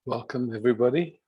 Welcome, everybody.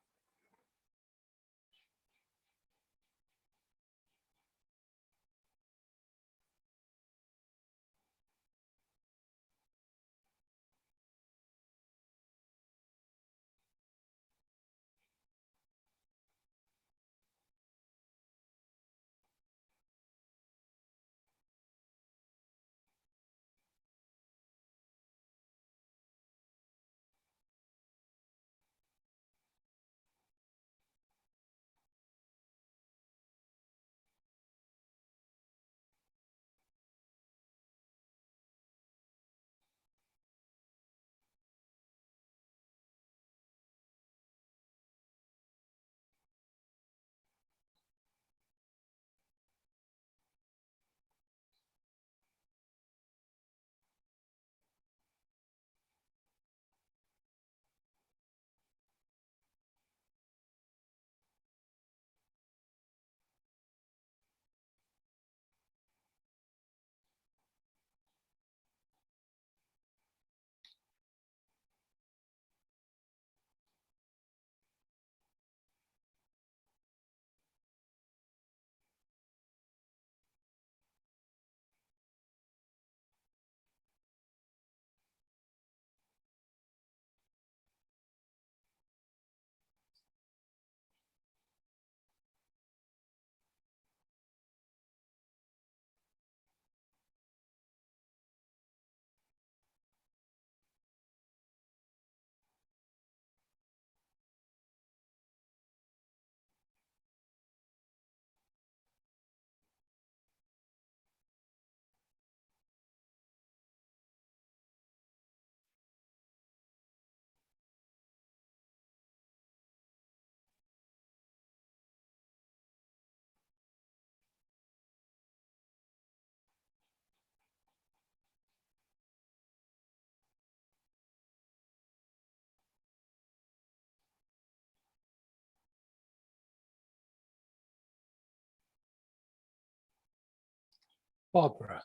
Barbara.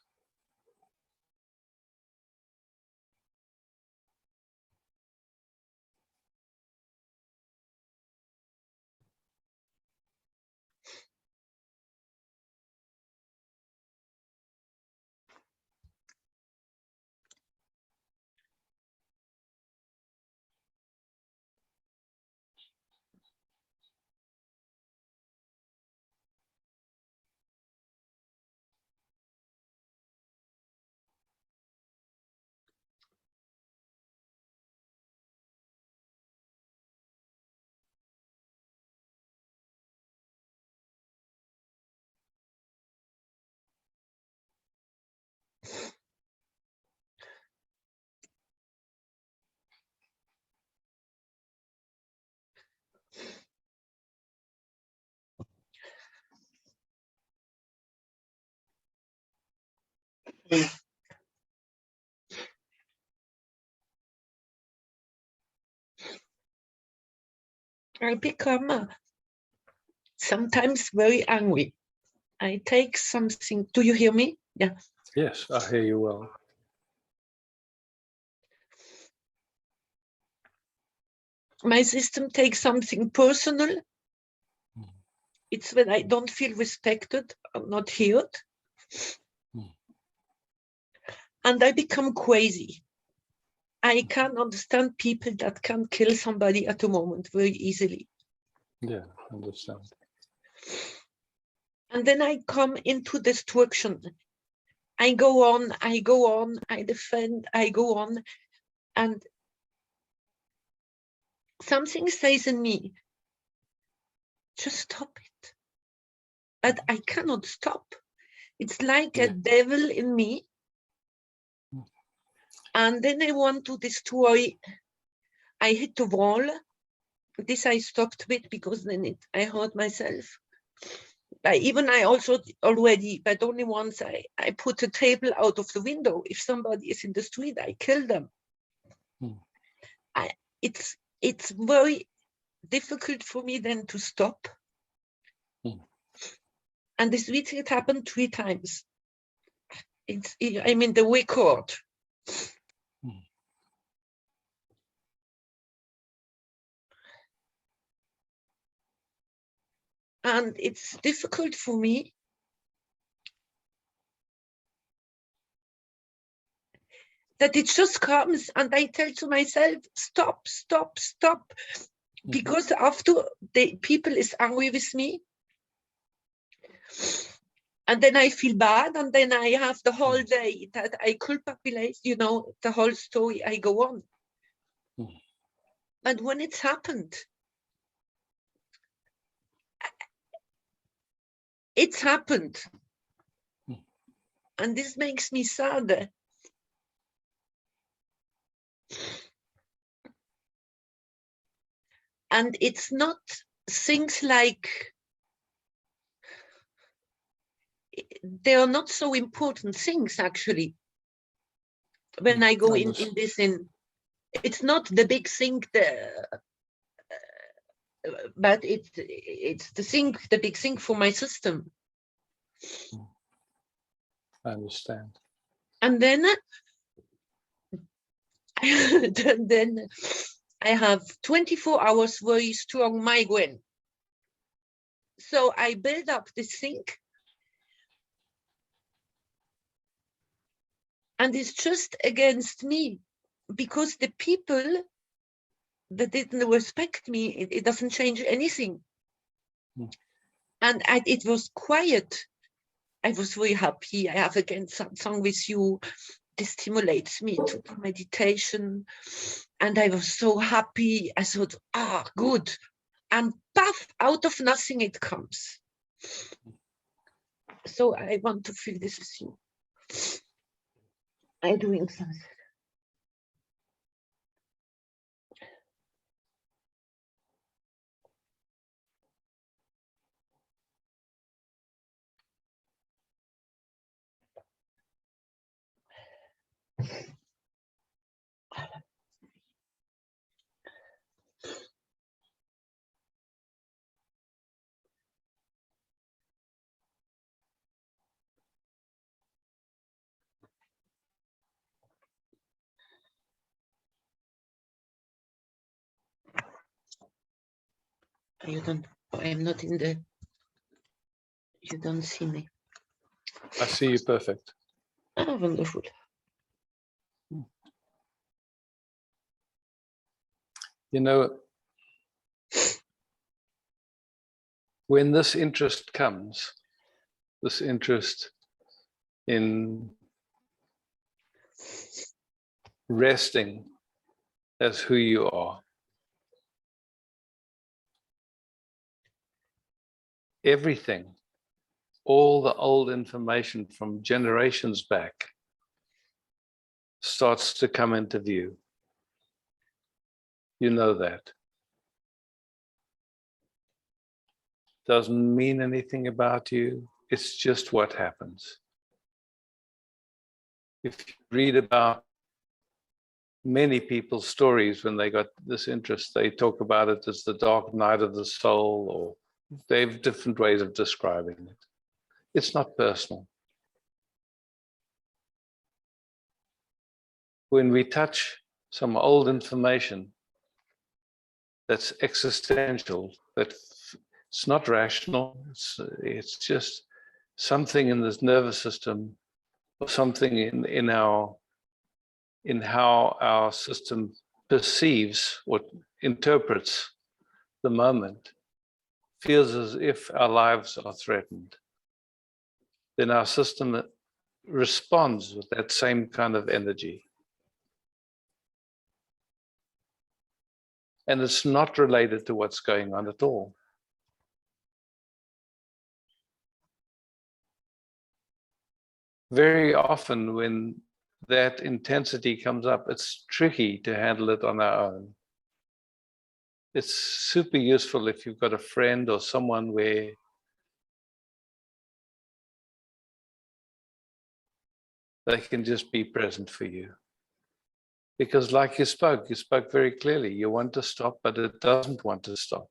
I become sometimes very angry. I take something. Do you hear me? Yeah. Yes, I hear you well. My system takes something personal. It's when I don't feel respected or not heard. And I become crazy. I can't understand people that can kill somebody at a moment very easily. Yeah, I understand. And then I come into destruction. I go on, I defend, I go on. And something says in me, just stop it. But I cannot stop. It's like a devil in me. And then I want to destroy. I hit the wall. This I stopped with because then I hurt myself. I also already, but only once I put a table out of the window. If somebody is in the street, I kill them. It's very difficult for me then to stop. And this it happened 3 times. I mean the record. And it's difficult for me that it just comes and I tell to myself, stop, stop, stop. Because after the people is angry with me, and then I feel bad, and then I have the whole day that I culpabilize, you know, the whole story, I go on. And when it's happened, it's happened. And this makes me sad. And it's not things like, they are not so important things, actually. When I go in this, it's not the big thing, but it's the big thing for my system. I understand. And then, then I have 24 hours very strong migraine. So I build up this thing. And it's just against me, because the people that didn't respect me, it doesn't change anything. And it was quiet. I was very happy. I have again some song with you. This stimulates me to do meditation. And I was so happy. I thought, good. And puff, out of nothing it comes. So I want to feel this with you. I'm doing something. You don't, I'm not in the, you don't see me. I see you perfect. Oh, wonderful. You know, when this interest comes, this interest in resting as who you are, everything, all the old information from generations back starts to come into view. You know that. Doesn't mean anything about you. It's just what happens. If you read about many people's stories when they got this interest, they talk about it as the dark night of the soul, or they have different ways of describing it. It's not personal. When we touch some old information that's existential, that it's not rational, it's just something in this nervous system, or something in how our system perceives or interprets the moment, feels as if our lives are threatened, then our system responds with that same kind of energy. And it's not related to what's going on at all. Very often when that intensity comes up, it's tricky to handle it on our own. It's super useful if you've got a friend or someone where they can just be present for you. Because like you spoke very clearly. You want to stop, but it doesn't want to stop.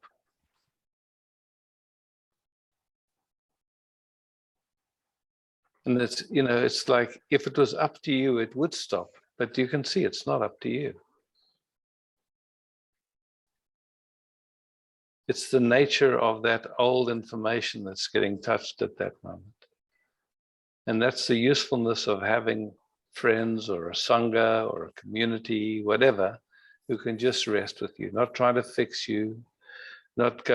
And it's, you know, it's like if it was up to you, it would stop. But you can see it's not up to you. It's the nature of that old information that's getting touched at that moment. And that's the usefulness of having friends or a sangha or a community, whatever, who can just rest with you, not try to fix you, not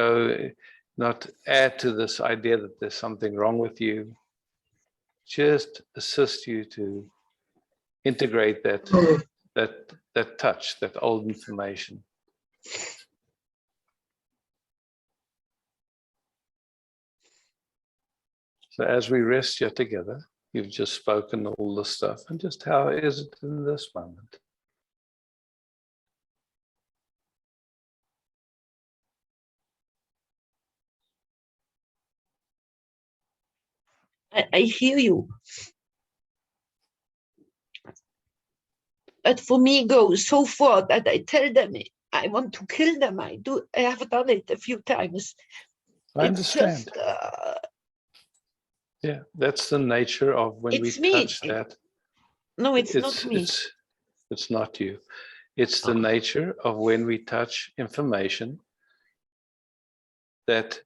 add to this idea that there's something wrong with you, just assist you to integrate that touch, that old information. So as we rest here together, you've just spoken all the stuff, and just how is it in this moment? I hear you. But for me, goes so far that I tell them I want to kill them. I have done it a few times. I understand. Yeah, that's the nature of when we touch that. No, it's not me. It's not you. It's the nature of when we touch information that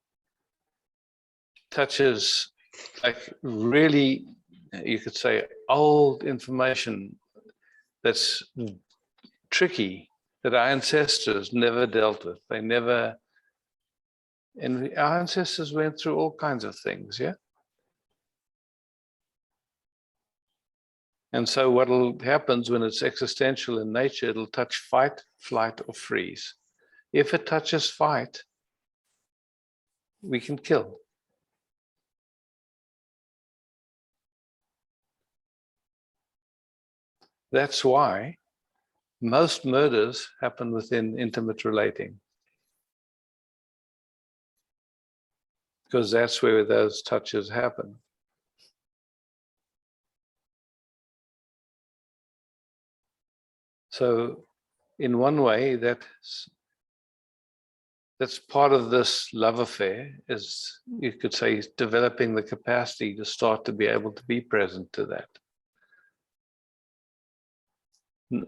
touches, like, really, you could say, old information that's tricky, that our ancestors never dealt with. They never, and our ancestors went through all kinds of things, yeah? And so what happens when it's existential in nature, it'll touch fight, flight, or freeze. If it touches fight, we can kill. That's why most murders happen within intimate relating, because that's where those touches happen. So in one way, that's part of this love affair, is, you could say, developing the capacity to start to be able to be present to that.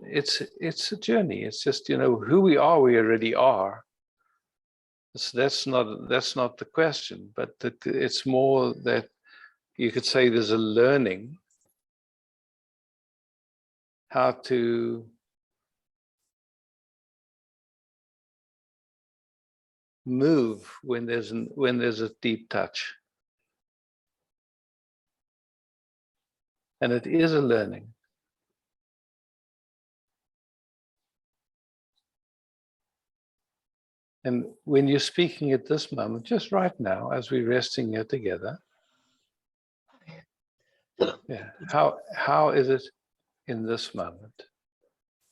It's a journey. It's just, who we are, we already are. That's not the question, but it's more that you could say there's a learning how to move when there's a deep touch. And it is a learning. And when you're speaking at this moment, just right now, as we're resting here together, yeah, how is it in this moment?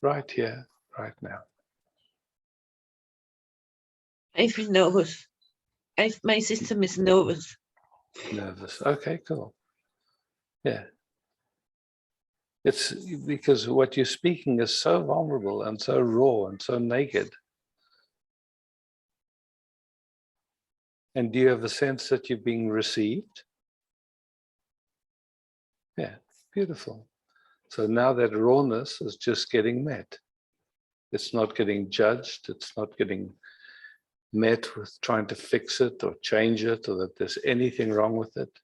Right here, right now. I feel nervous. My system is nervous. Nervous. Okay, cool. Yeah. It's because what you're speaking is so vulnerable and so raw and so naked. And do you have a sense that you're being received? Yeah, beautiful. So now that rawness is just getting met. It's not getting judged. It's not getting met with trying to fix it or change it, or that there's anything wrong with it.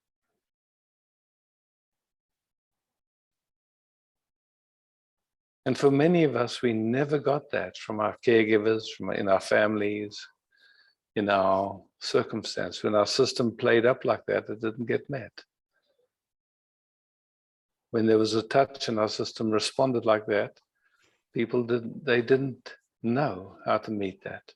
And for many of us, we never got that from our caregivers, in our families, in our circumstance. When our system played up like that, it didn't get met. When there was a touch and our system responded like that, people didn't know how to meet that.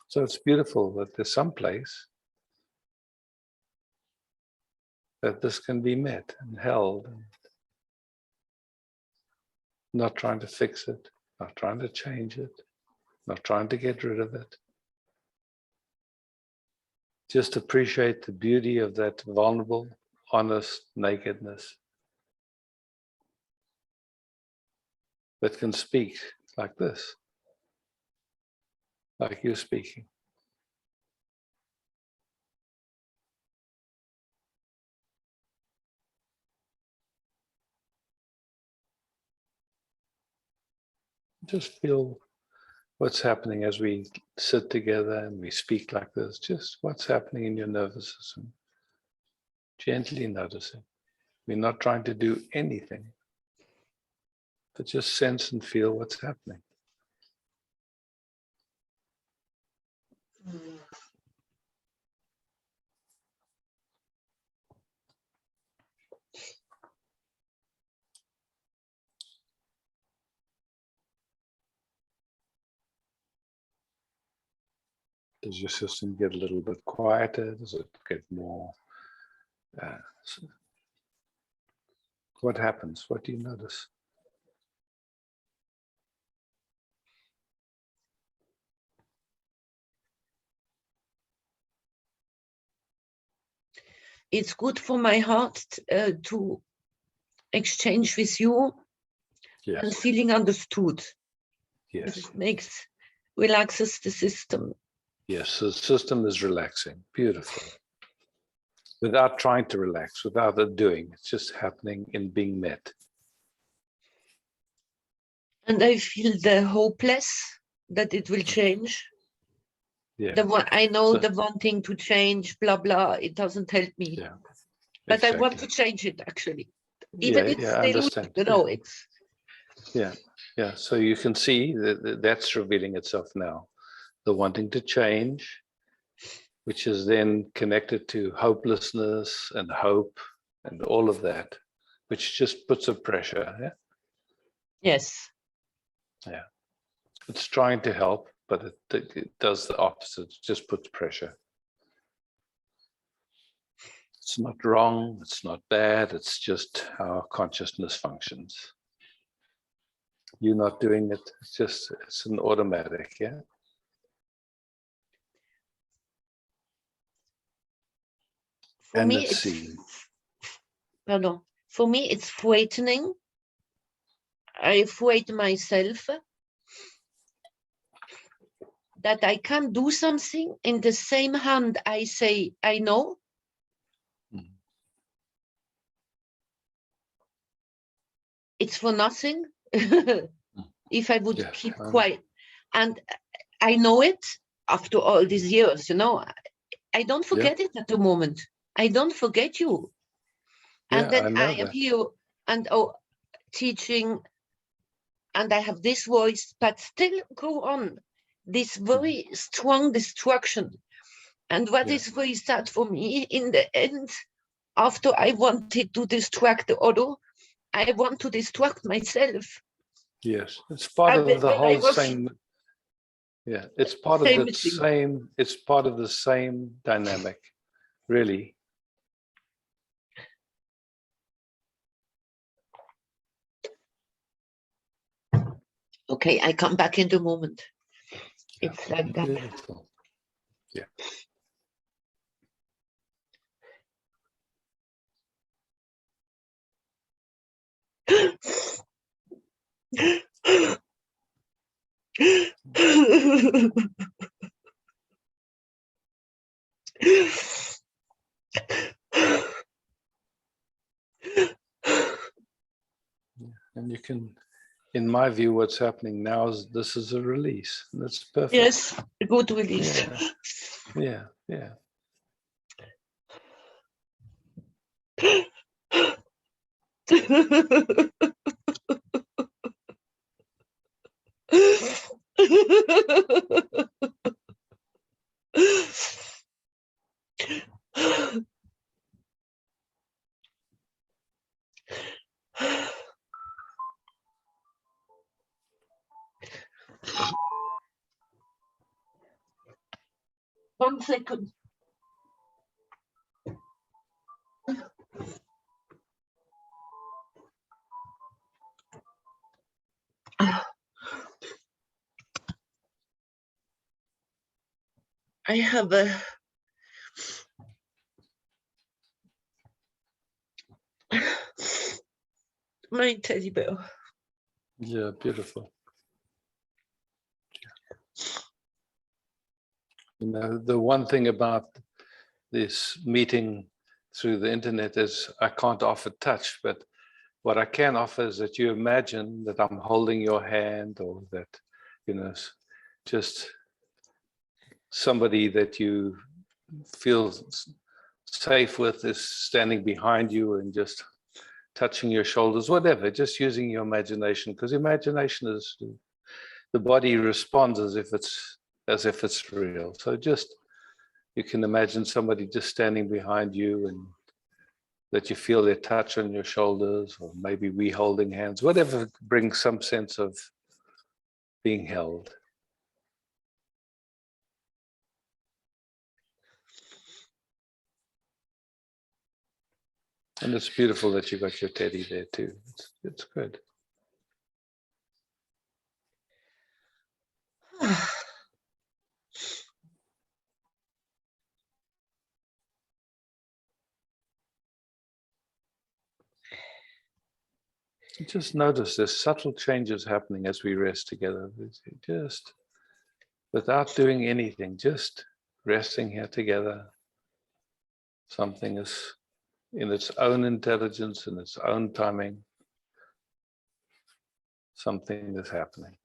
So it's beautiful that there's some place that this can be met and held, and not trying to fix it, not trying to change it, not trying to get rid of it. Just appreciate the beauty of that vulnerable, honest nakedness that can speak like this, like you're speaking. Just feel what's happening as we sit together and we speak like this. Just what's happening in your nervous system. Gently noticing. We're not trying to do anything, but just sense and feel what's happening. Does your system get a little bit quieter? Does it get more? What happens? What do you notice? It's good for my heart to exchange with you Yes. and feeling understood. Yes. It relaxes the system. Yes, the system is relaxing. Beautiful. Without trying to relax, without it doing, it's just happening in being met. And I feel the hopeless that it will change. Yeah. I know the wanting to change, blah, blah, it doesn't help me. Yeah. But Exactly. I want to change it, actually. Even if I understand. it's... Yeah. So you can see that that's revealing itself now. The wanting to change, which is then connected to hopelessness and hope and all of that, which just puts a pressure. Yeah. Yes. Yeah. It's trying to help, but it does the opposite. It just puts pressure. It's not wrong. It's not bad. It's just how consciousness functions. You're not doing it. It's an automatic. Yeah. For me, it's frightening. I frighten myself that I can't do something in the same hand I say, I know. It's for nothing if I would keep quiet. And I know it after all these years, I don't forget it at the moment. I don't forget you. And then I am here and teaching, and I have this voice, but still go on. This very strong destruction. And what is very sad for me, in the end, after I wanted to distract the other, I want to distract myself. Yes, it's part of the whole same. Yeah, it's part of the same. It's part of the same dynamic, really. Okay, I come back in the moment. It's like that. Beautiful. Yeah. And you can, in my view, what's happening now is this is a release. That's perfect. Yes, a good release. Yeah. One second. I have my teddy bear. Yeah, beautiful. The one thing about this meeting through the internet is I can't offer touch, but what I can offer is that you imagine that I'm holding your hand, or that, just somebody that you feel safe with is standing behind you and just touching your shoulders, whatever, just using your imagination, because imagination is, the body responds as if it's real. So just, you can imagine somebody just standing behind you, and that you feel their touch on your shoulders, or maybe we holding hands, whatever brings some sense of being held. And it's beautiful that you got your teddy there too. It's good. Just notice there's subtle changes happening as we rest together. Just without doing anything, just resting here together. Something is in its own intelligence, in its own timing. Something is happening.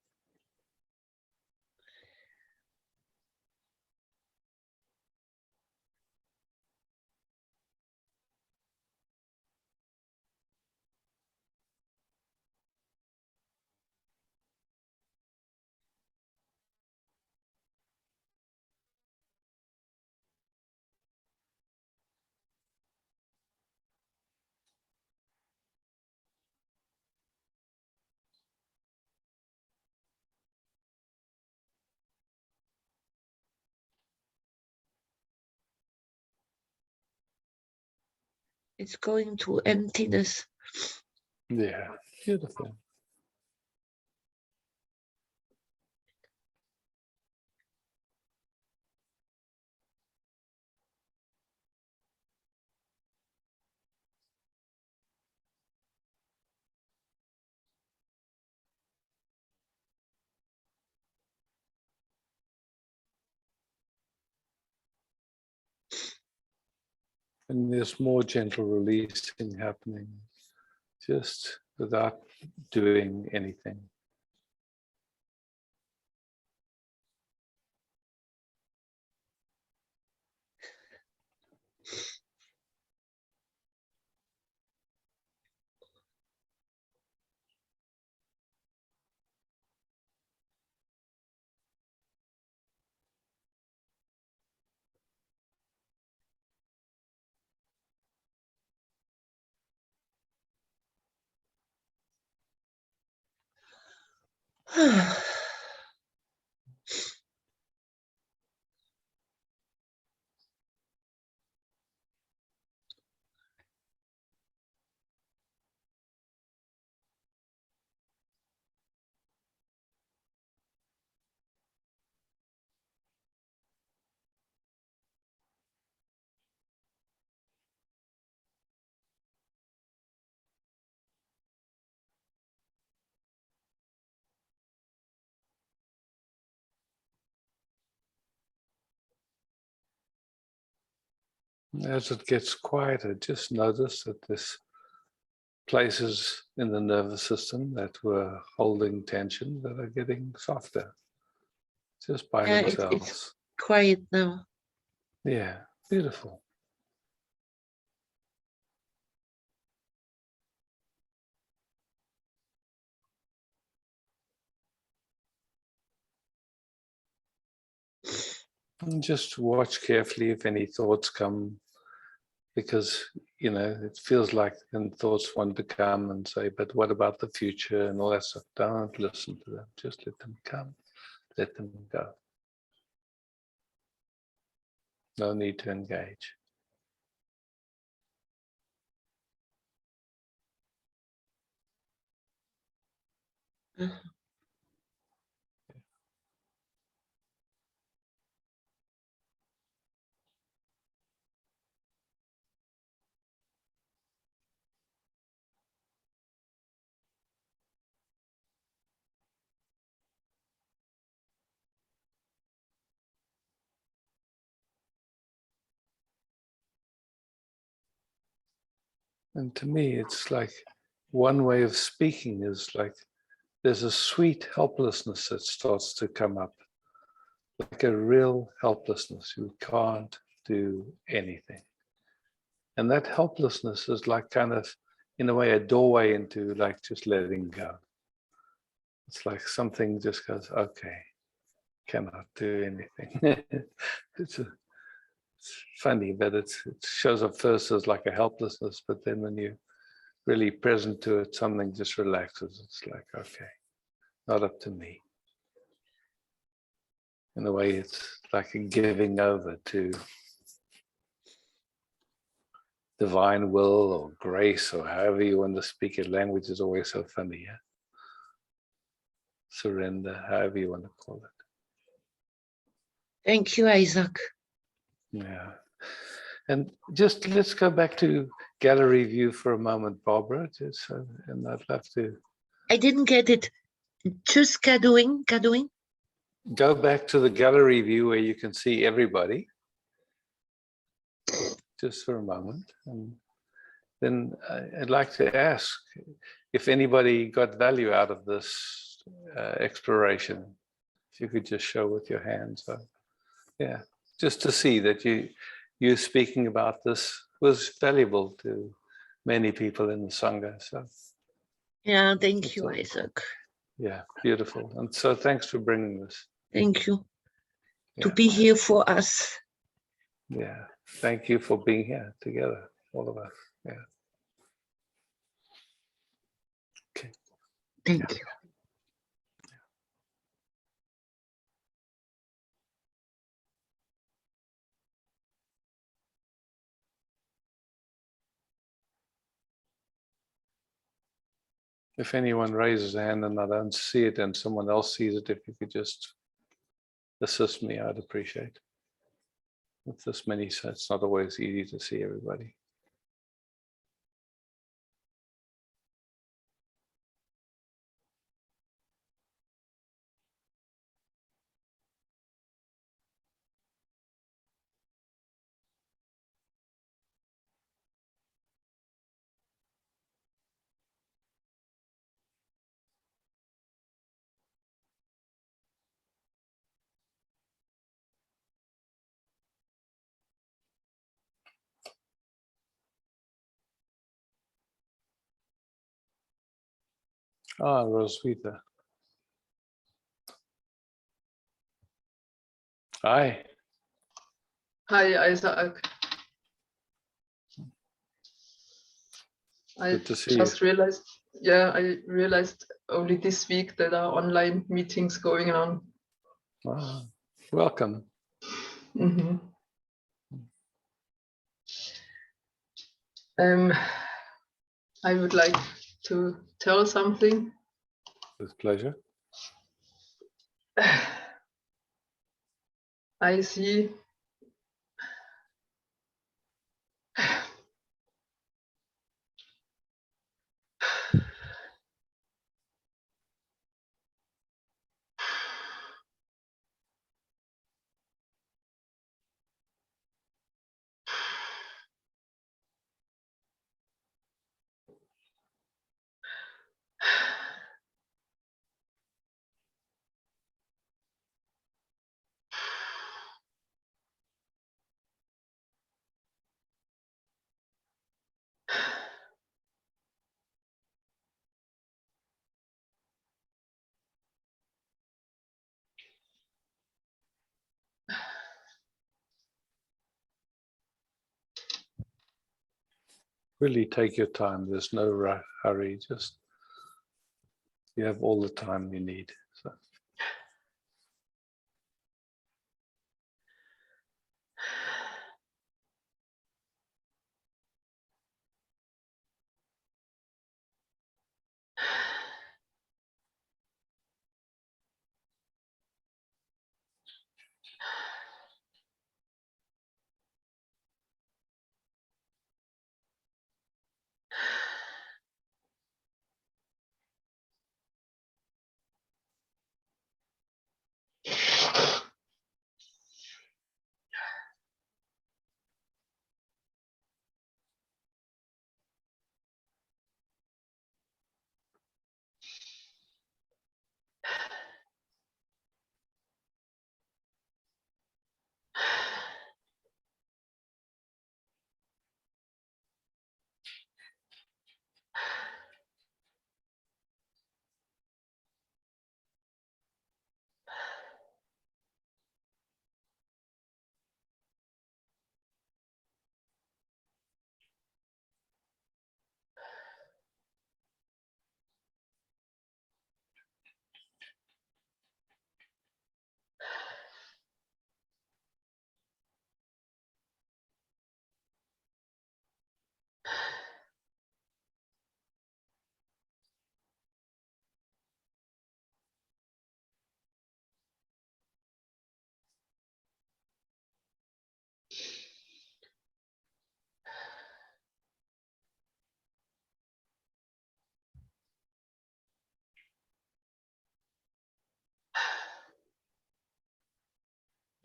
It's going to emptiness. Yeah, beautiful. And there's more gentle releasing happening, just without doing anything. As it gets quieter, just notice that there's places in the nervous system that were holding tension that are getting softer, just by Yeah, themselves. it's quiet now. Yeah, beautiful. And just watch carefully if any thoughts come, because it feels like then thoughts want to come and say, but what about the future and all that stuff. Don't listen to them, just let them come, let them go. No need to engage. And to me, it's like one way of speaking is like there's a sweet helplessness that starts to come up, like a real helplessness. You can't do anything. And that helplessness is like kind of, in a way, a doorway into like just letting go. It's like something just goes, okay, cannot do anything. it's funny, but it shows up first as like a helplessness, but then when you're really present to it, something just relaxes. It's like, okay, not up to me. In a way, it's like a giving over to divine will or grace, or however you want to speak it. Language is always so funny, yeah? Surrender, however you want to call it. Thank you, Isaac. Yeah. And just let's go back to gallery view for a moment, Barbara. Just, and I'd love to. I didn't get it. Just shadowing. Go back to the gallery view where you can see everybody. Just for a moment. And then I'd like to ask if anybody got value out of this exploration. If you could just show with your hands. So, yeah, just to see that you speaking about this was valuable to many people in the Sangha. So Yeah, thank you, Isaac. Yeah, beautiful. And so thanks for bringing this. Thank you to Yeah. be here for us. Yeah, thank you for being here together, all of us. Yeah. Okay. Thank you. If anyone raises a hand and I don't see it and someone else sees it, if you could just assist me, I'd appreciate. With this many, so it's not always easy to see everybody. Ah, Roswitha. Hi. Hi, Isaac. I Good to see just you. realized, yeah, I realized only this week that there are online meetings going on. Ah, welcome. Mm-hmm. I would like to tell something. With pleasure. I see Really take your time. There's no hurry. Just you have all the time you need. So.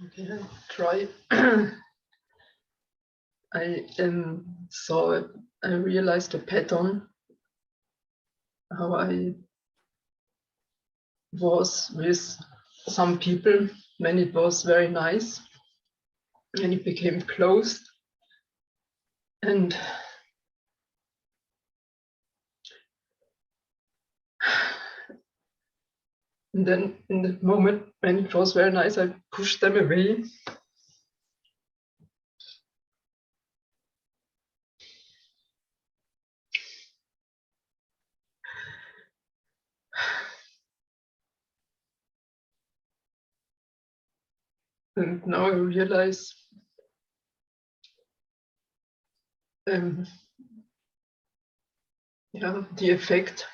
Okay, I'll try. I realized a pattern, how I was with some people when it was very nice, and it became closed. And then in the moment when it was very nice, I pushed them away. And now I realize the effect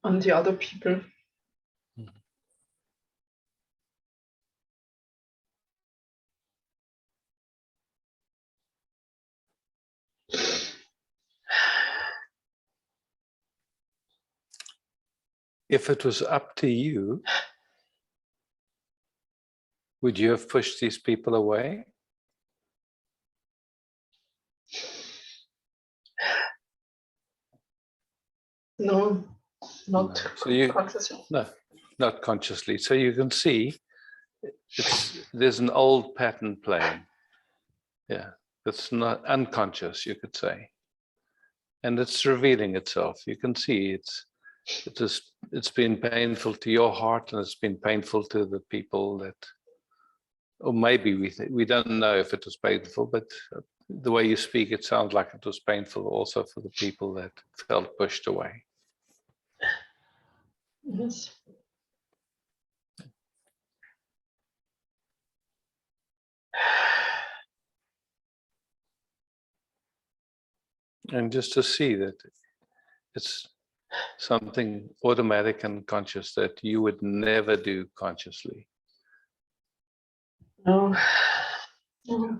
on the other people. If it was up to you, would you have pushed these people away? No, not No. So you, consciously. no, not consciously. So you can see there's an old pattern playing. Yeah, that's not unconscious, you could say. And it's revealing itself. You can see it's been painful to your heart, and it's been painful to the people that, or maybe we don't know if it was painful, but the way you speak, it sounds like it was painful also for the people that felt pushed away. Yes. And just to see that it's something automatic and conscious that you would never do consciously. No. No.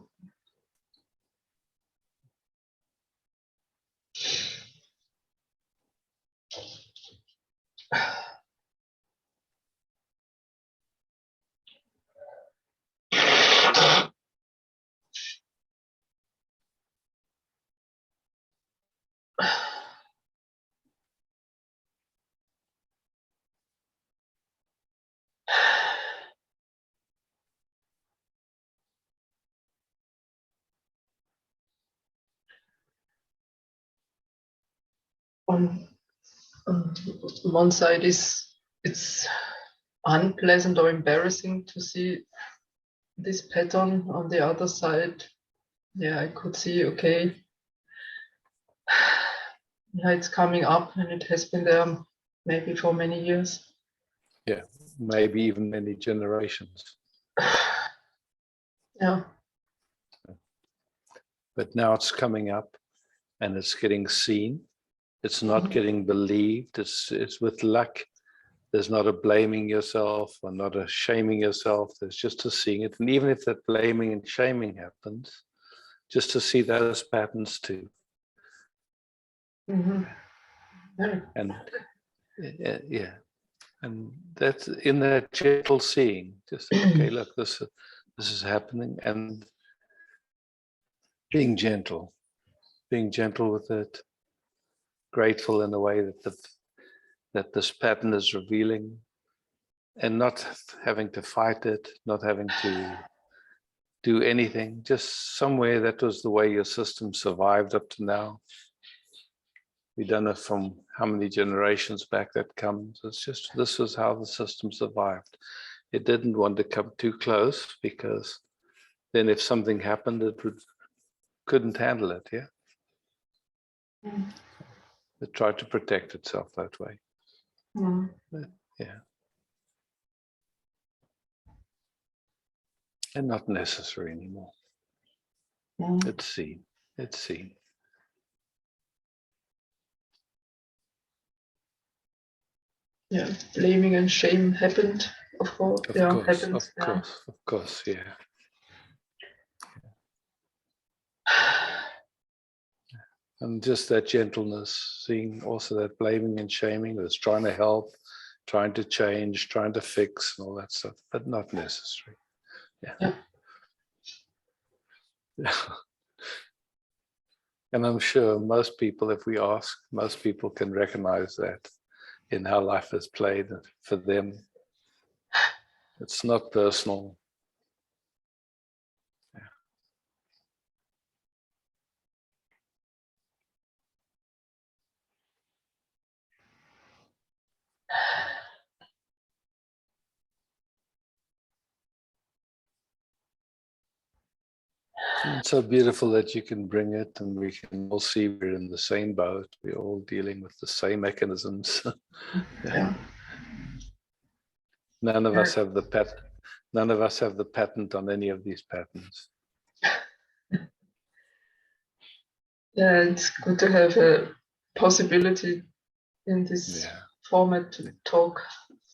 On one side it's unpleasant or embarrassing to see this pattern. On the other side, yeah, I could see, okay, yeah, it's coming up, and it has been there maybe for many years. Yeah, maybe even many generations. Yeah. But now it's coming up and it's getting seen. It's not getting believed. It's with luck. There's not a blaming yourself or not a shaming yourself. There's just a seeing it. And even if that blaming and shaming happens, just to see those patterns too. Mm-hmm. Yeah. And yeah, and that's in that gentle seeing. Just okay, look, this is happening, and being gentle with it, grateful in a way that this pattern is revealing, and not having to fight it, not having to do anything, just somewhere that was the way your system survived up to now. We don't know from how many generations back that comes. It's just, this was how the system survived. It didn't want to come too close, because then if something happened, couldn't handle it. Yeah. Mm. It tried to protect itself that way. Mm. Yeah. And not necessary anymore. Mm. It's seen. It's seen. Yeah, blaming and shame happened, of course. Of Yeah, course, happens. of course, yeah. And just that gentleness, seeing also that blaming and shaming, that's trying to help, trying to change, trying to fix, and all that stuff, but not necessary. Yeah. Yeah. And I'm sure most people, if we ask, most people can recognize that in how life is played for them. It's not personal. It's so beautiful that you can bring it, and we can all see we're in the same boat. We're all dealing with the same mechanisms. Yeah. None of us have the None of us have the patent on any of these patterns. Yeah, it's good to have a possibility in this format to talk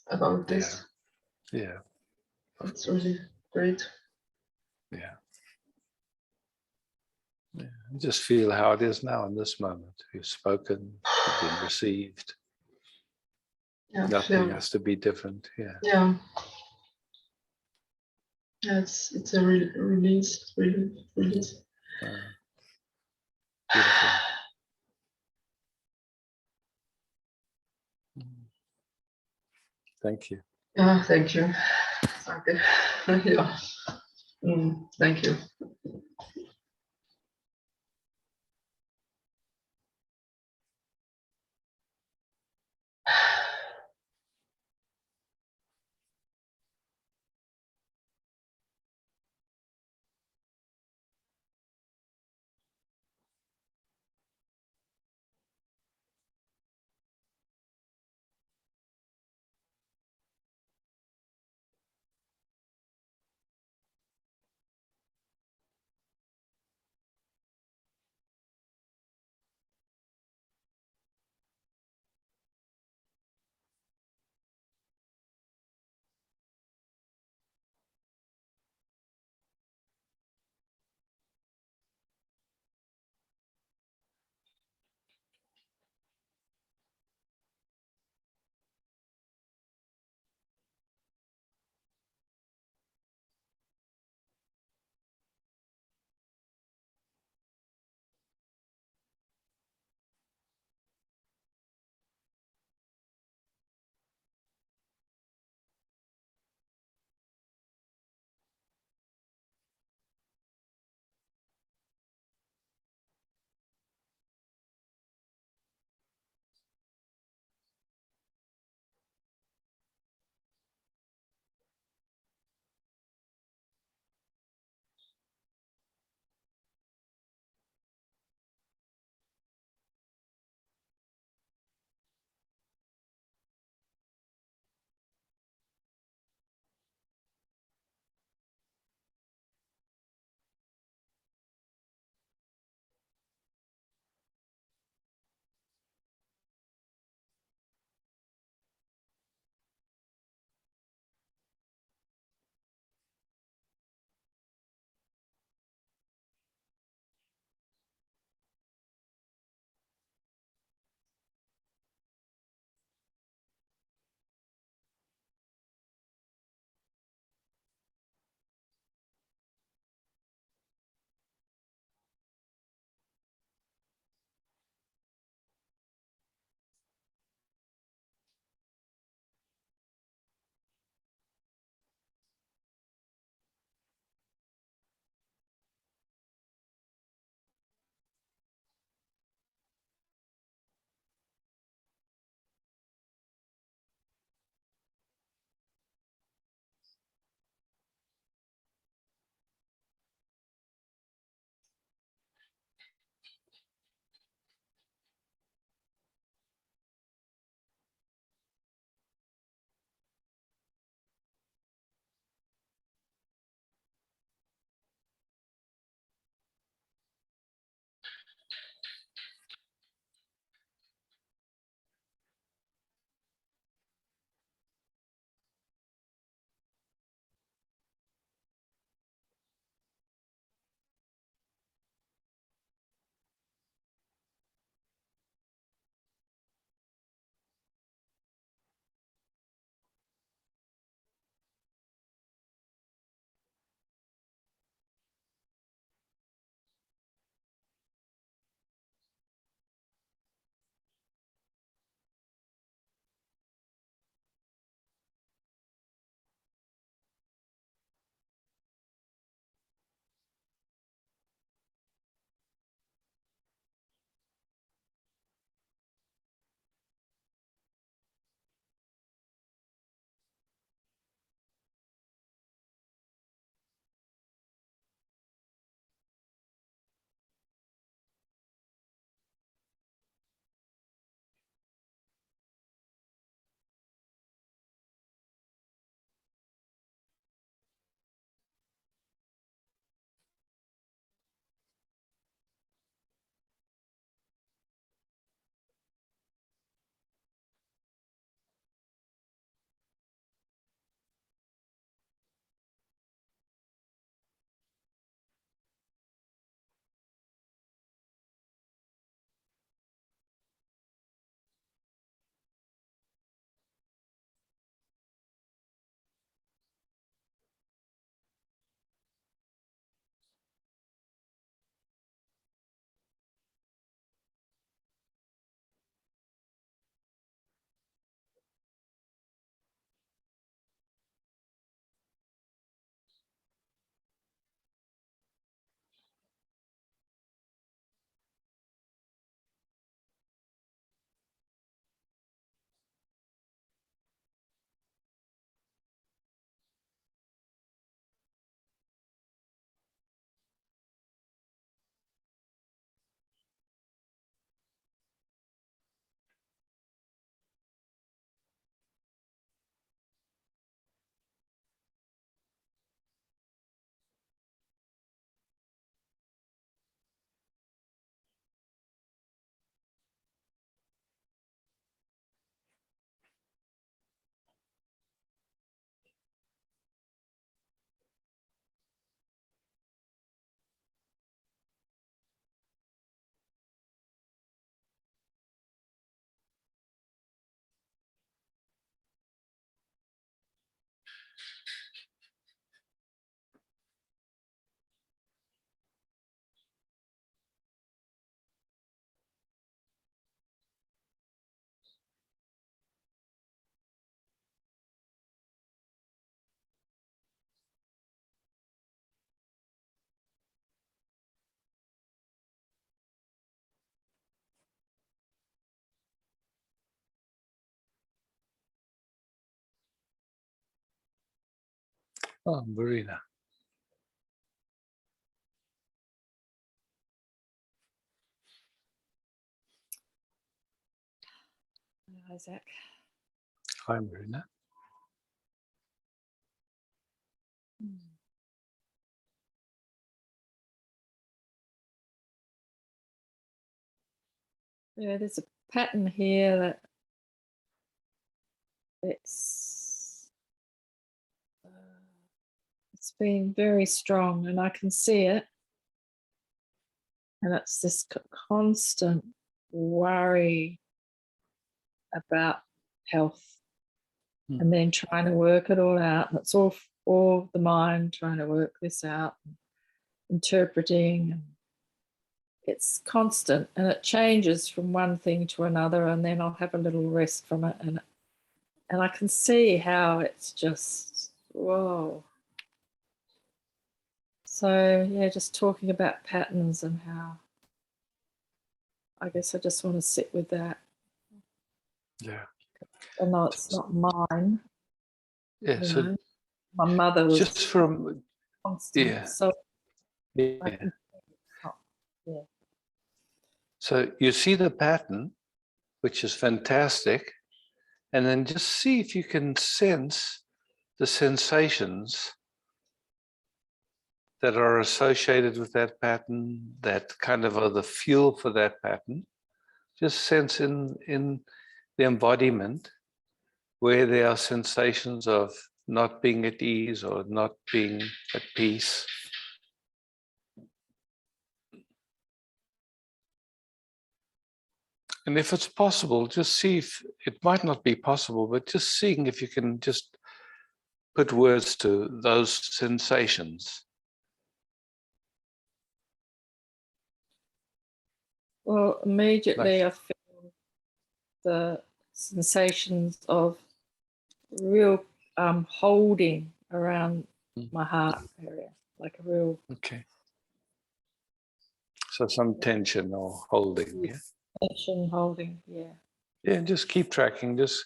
about this. Yeah. It's really great. Yeah. Just feel how it is now in this moment. You've spoken, you've been received. Yeah, Nothing has to be different. Yeah. Yeah. Yeah, it's a release, release. Beautiful. Thank you. Yeah, thank you. Okay. Yeah. Thank you. Oh, Marina. Isaac. Hi, Marina. Yeah, there's a pattern here that it's been very strong, and I can see it. And it's this constant worry about health, and then trying to work it all out. And it's all the mind trying to work this out, and interpreting. And it's constant, and it changes from one thing to another, and then I'll have a little rest from it. And I can see how it's just, whoa. So, yeah, just talking about patterns and how I guess I just want to sit with that. Yeah. I know it's not mine. Yeah. You So know? My mother was just from, constant. yeah. So Yeah. yeah. So you see the pattern, which is fantastic, and then just see if you can sense the sensations that are associated with that pattern, that kind of are the fuel for that pattern. Just sense in the embodiment where there are sensations of not being at ease or not being at peace. And if it's possible, just see if it might not be possible, but just seeing if you can just put words to those sensations. Well, immediately Like, I feel the sensations of real holding around my heart area, like a real okay. So some tension or holding. Yeah. tension holding, yeah. Yeah, just keep tracking. Just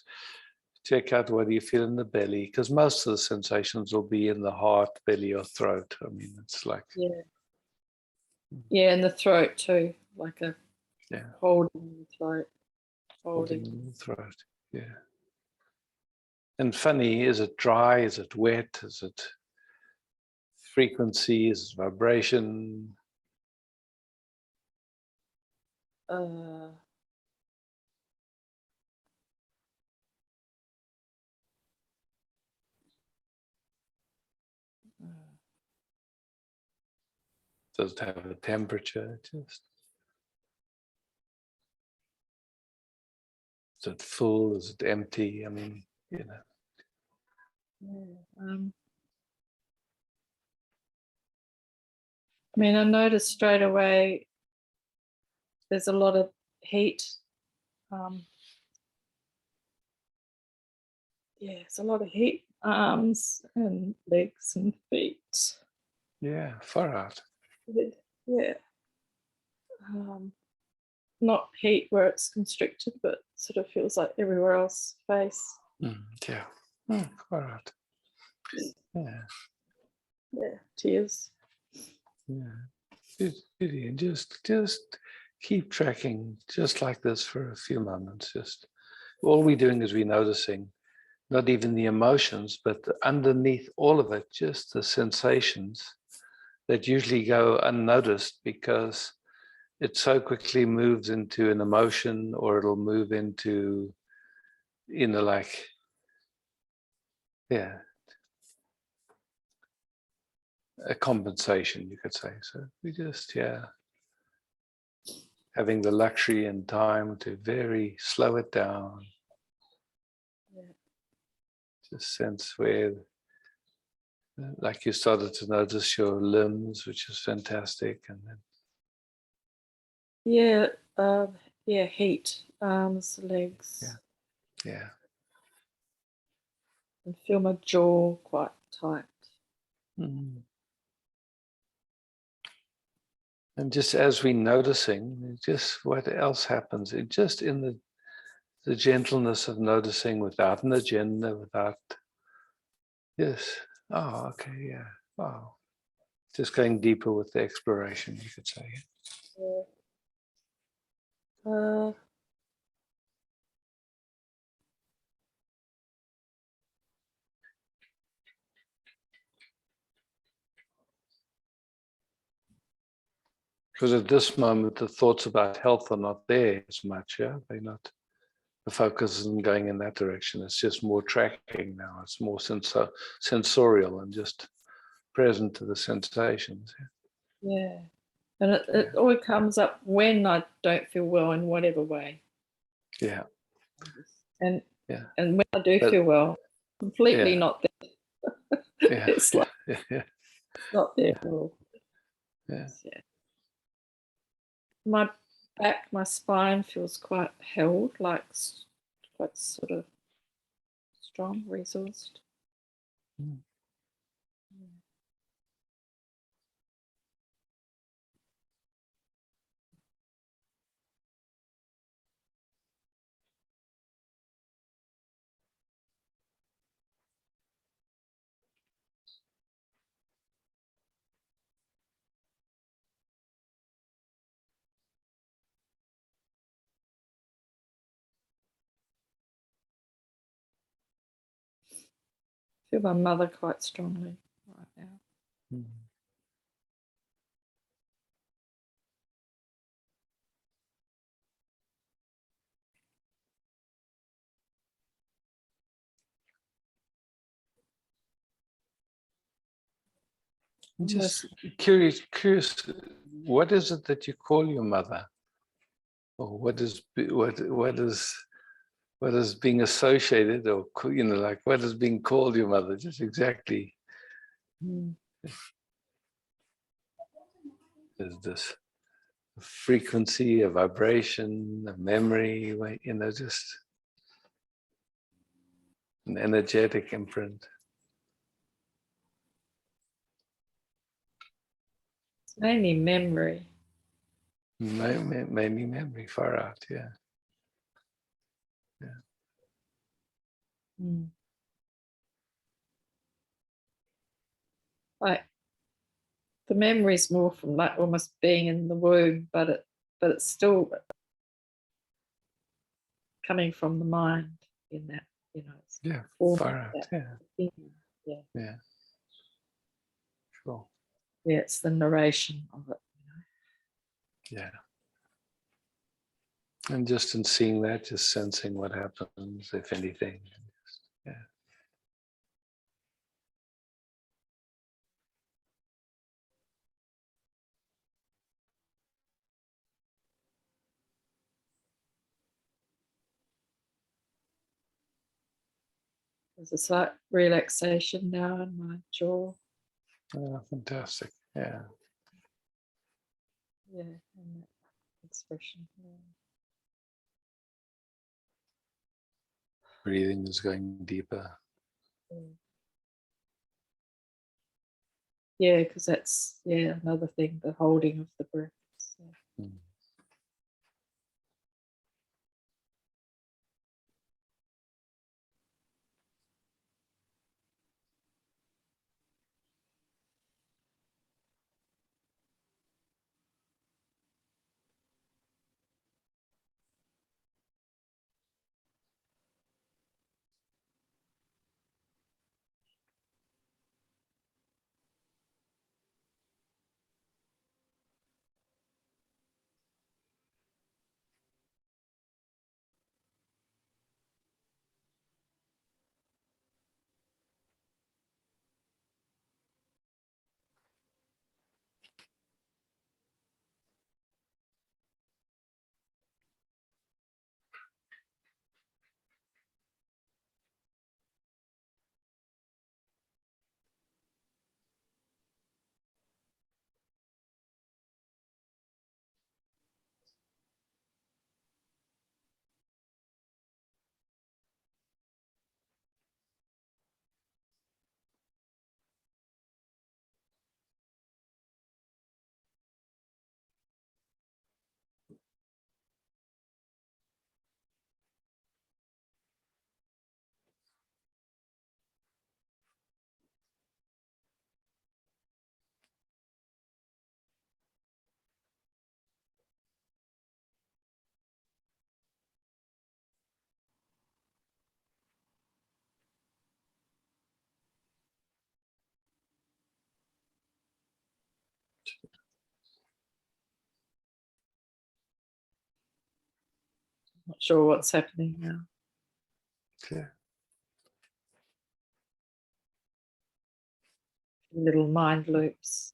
check out what you feel in the belly, because most of the sensations will be in the heart, belly, or throat. I mean, it's like, Yeah. Yeah, in the throat too, like a holding in the throat. holding in the throat. Yeah. And funny, is it dry? Is it wet? Is it frequency? Is it vibration? Does it have a temperature? Just, is it full? Is it empty? I mean, you know. I mean, I noticed straight away there's a lot of heat. Yeah, it's a lot of heat, arms and legs and feet. Yeah, far out. Yeah. Not heat where it's constricted, but sort of feels like everywhere else, face. Yeah, far out. Yeah. Yeah, tears. Yeah. And just keep tracking just like this for a few moments. Just all we're doing is we're noticing not even the emotions, but underneath all of it, just the sensations that usually go unnoticed because it so quickly moves into an emotion, or it'll move into, you know, like, yeah, a compensation, you could say. So we just, having the luxury and time to very slow it down. Just sense where like you started to notice your limbs, which is fantastic, and then Yeah, yeah, heat, arms, legs, yeah, and feel my jaw quite tight. mm. And just as we're noticing, just what else happens, it just in the gentleness of noticing without an agenda, without yes, oh, okay, yeah, wow, just going deeper with the exploration, you could say. Yeah. Because at this moment, the thoughts about health are not there as much. Yeah, they're not. The focus isn't going in that direction. It's just more tracking now. It's more sensorial and just present to the sensations. Yeah. And it always comes up when I don't feel well in whatever way. Yeah. And Yeah. and when I do But, feel well, completely yeah. not there. Yeah. It's like Yeah. not there at all. Yeah. Yeah. My back, my spine feels quite held, like quite sort of strong, resourced. Mm. Feel my mother quite strongly right now. Mm. Just curious, what is it that you call your mother? Or what is being associated, or like what is being called your mother? Just exactly is this a frequency, a vibration, a memory, just an energetic imprint. It's mainly memory. Mainly memory, far out, yeah. Mm. Like the memory is more from like almost being in the womb, but it's still coming from the mind in that, it's Yeah, form far out, that yeah. thinking. Yeah. Yeah, sure. Yeah, it's the narration of it. Yeah. And just in seeing that, just sensing what happens, if anything. Yeah. There's a slight relaxation now in my jaw. Oh, fantastic. Yeah. Yeah, and that expression. Yeah. Breathing is going deeper. Yeah, because that's another thing, the holding of the breath. So. Mm. Not sure what's happening now. Yeah. Little mind loops.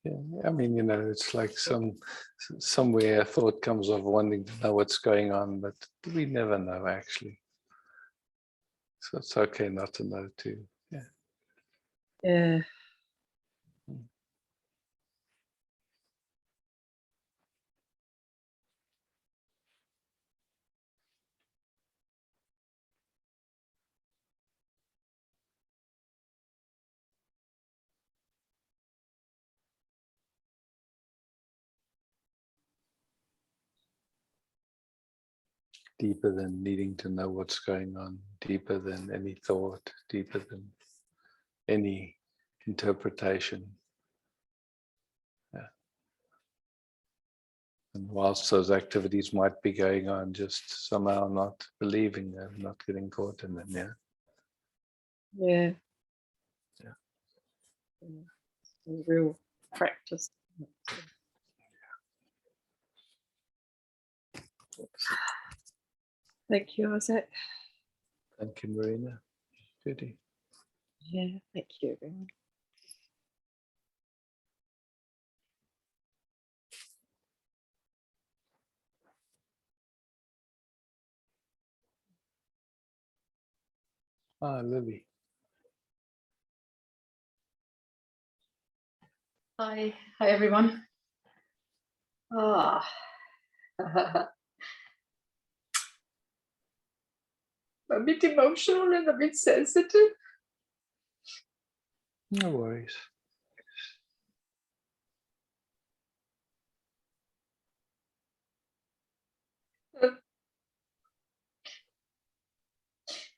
Yeah, I mean, you know, it's like somewhere a thought comes of wanting to know what's going on, but we never know actually. So it's okay not to know too. Yeah. Yeah. Deeper than needing to know what's going on, deeper than any thought, deeper than any interpretation. Yeah. And whilst those activities might be going on, just somehow not believing them, not getting caught in them. Yeah. Yeah. Yeah. Real practice. Thank you, Isaac. Thank you, Marina. Judy. Yeah, thank you, everyone. Ah, Lily. Hi everyone. Ah, a bit emotional and a bit sensitive. No worries.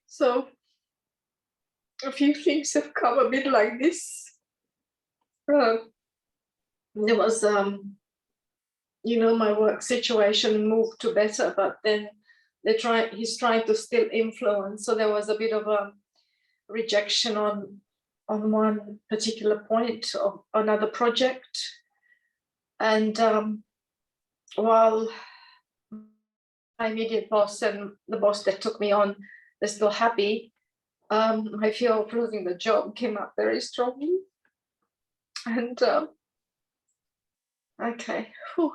So a few things have come a bit like this. There was, my work situation moved to better, but then he's trying to still influence. So there was a bit of a rejection on one particular point of another project. And while my immediate boss and the boss that took me on, they're still happy, my fear of losing the job came up very strongly. And okay. Whew.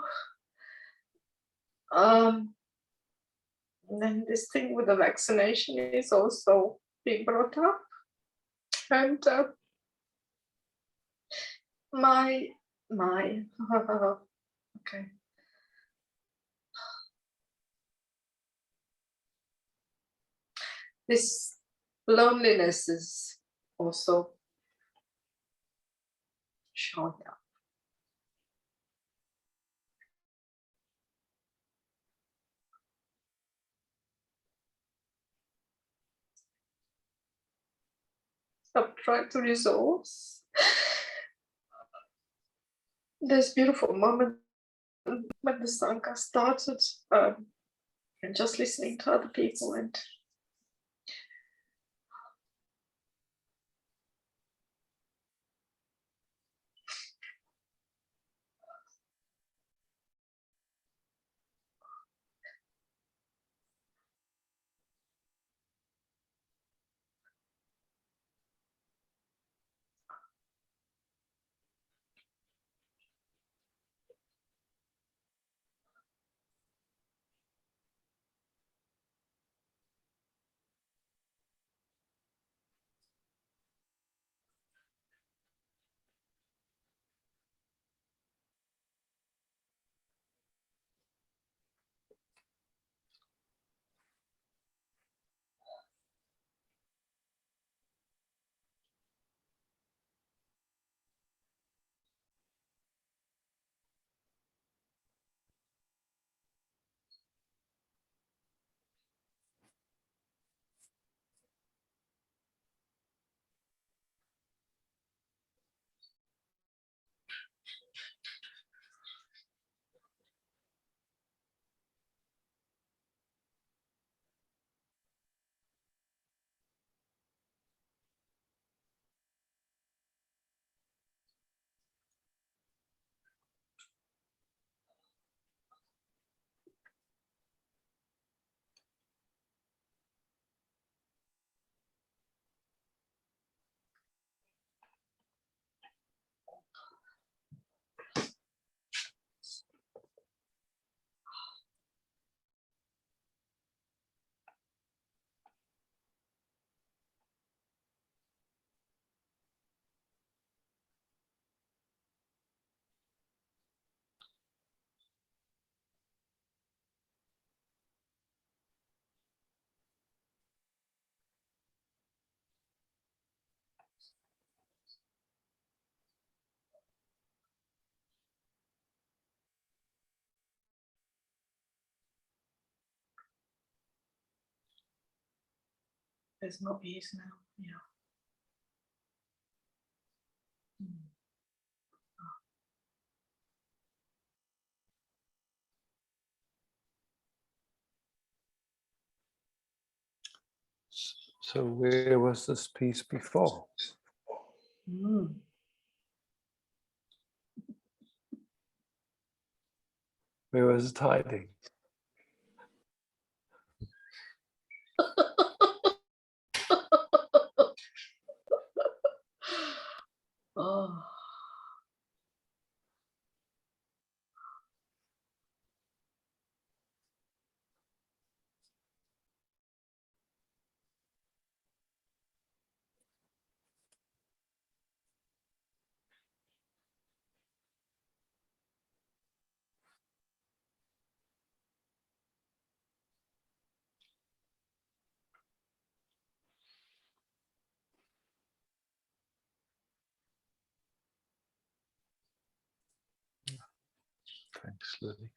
And then this thing with the vaccination is also being brought up. And my okay. This loneliness is also showing up. I'm trying to resolve this beautiful moment when the Sangha started, and just listening to other people and There's no ease now. Yeah. So where was this piece before? Mm. Where was it hiding? Oh. Thanks, Lily.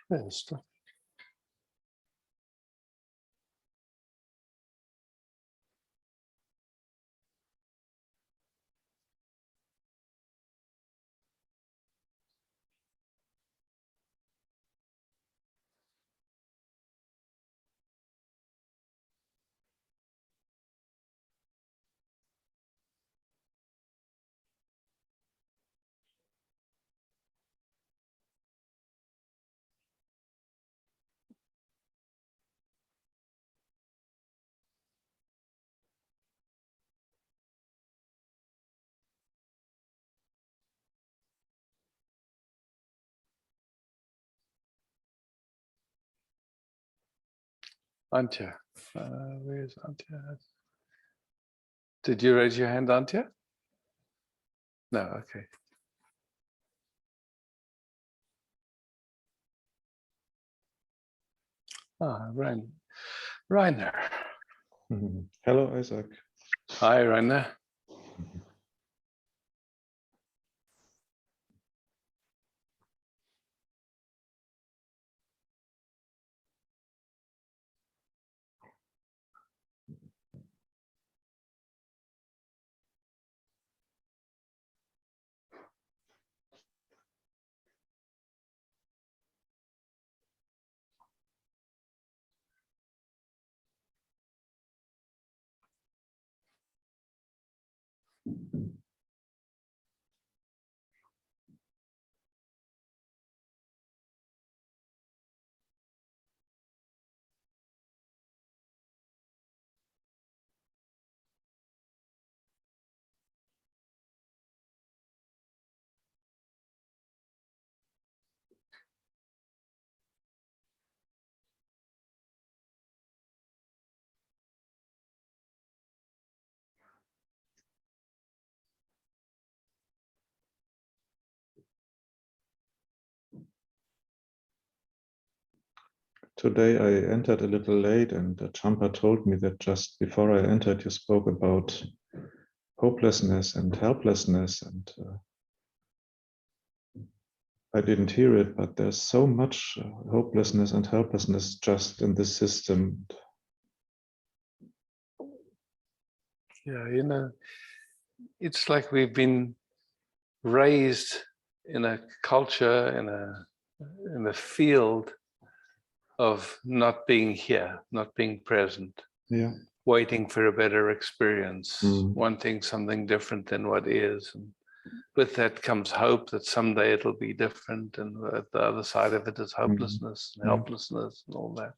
Yes. Antje, where's Antje? Did you raise your hand, Antje? No, okay. Ah, Rainer. Hello, Isaac. Hi, Rainer. Today I entered a little late, and Champa told me that just before I entered, you spoke about hopelessness and helplessness, and I didn't hear it, but there's so much hopelessness and helplessness just in this system. Yeah, you know, it's like we've been raised in a culture, in a field of not being here, not being present, Yeah. waiting for a better experience, Mm. wanting something different than what is. And with that comes hope that someday it'll be different. And at the other side of it is hopelessness and helplessness and all that.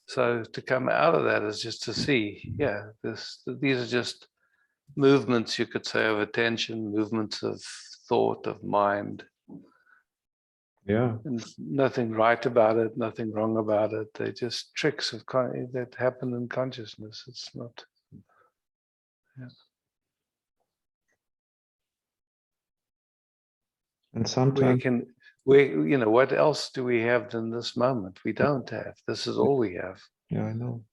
So to come out of that is just to see, yeah, these are just movements, you could say, of attention, movements of thought, of mind. Yeah. And nothing right about it, nothing wrong about it. They're just tricks of that happen in consciousness. It's not. Yeah. And sometimes you know, what else do we have than this moment? We don't have. This is all we have. yeah, I know.